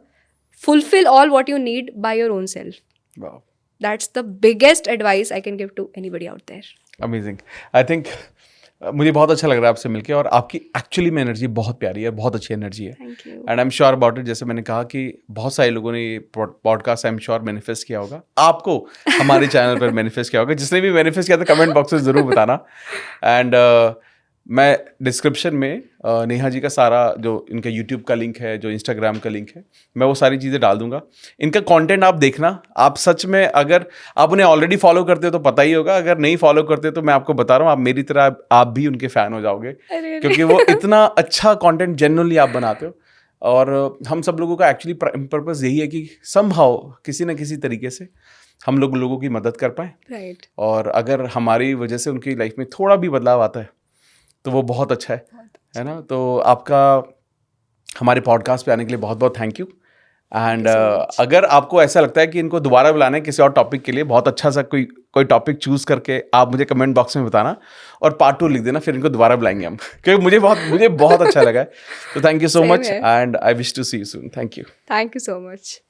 Fulfill all what you need by your own self. Wow. That's the biggest advice I can give to anybody out there. Amazing. I think मुझे बहुत अच्छा लग रहा है आपसे मिलके, और आपकी एक्चुअली में एनर्जी बहुत प्यारी है, बहुत अच्छी एनर्जी है। Thank you. And I am sure about it. जैसे मैंने कहा कि बहुत सारे लोगों ने ये podcast I am sure manifest किया होगा, आपको हमारे चैनल पर मैनिफेस्ट किया होगा। जिसने भी मैनिफेस्ट किया था कमेंट बॉक्स में ज़रूर बताना। एंड मैं डिस्क्रिप्शन में नेहा जी का सारा जो इनका यूट्यूब का लिंक है, जो इंस्टाग्राम का लिंक है, मैं वो सारी चीज़ें डाल दूंगा। इनका कंटेंट आप देखना। आप सच में अगर आप उन्हें ऑलरेडी फॉलो करते हो तो पता ही होगा, अगर नहीं फॉलो करते तो मैं आपको बता रहा हूँ, आप मेरी तरह आप भी उनके फ़ैन हो जाओगे, क्योंकि वो इतना अच्छा कंटेंट जेन्युइनली आप बनाते हो। और हम सब लोगों का एक्चुअली पर्पस यही है कि समहाउ किसी न किसी तरीके से हम लोगों की मदद कर पाएँ। Right. और अगर हमारी वजह से उनकी लाइफ में थोड़ा भी बदलाव आता है तो वो बहुत अच्छा है ना। तो आपका हमारे पॉडकास्ट पे आने के लिए बहुत बहुत थैंक यू। एंड अगर आपको ऐसा लगता है कि इनको दोबारा बुलाना है किसी और टॉपिक के लिए, बहुत अच्छा सा कोई टॉपिक चूज करके आप मुझे कमेंट बॉक्स में बताना और पार्ट 2 लिख देना, फिर इनको दोबारा बुलाएंगे हम, क्योंकि मुझे बहुत अच्छा लगा है। तो thank you so Same much here. And I wish to see you soon. Thank you. Thank you so much.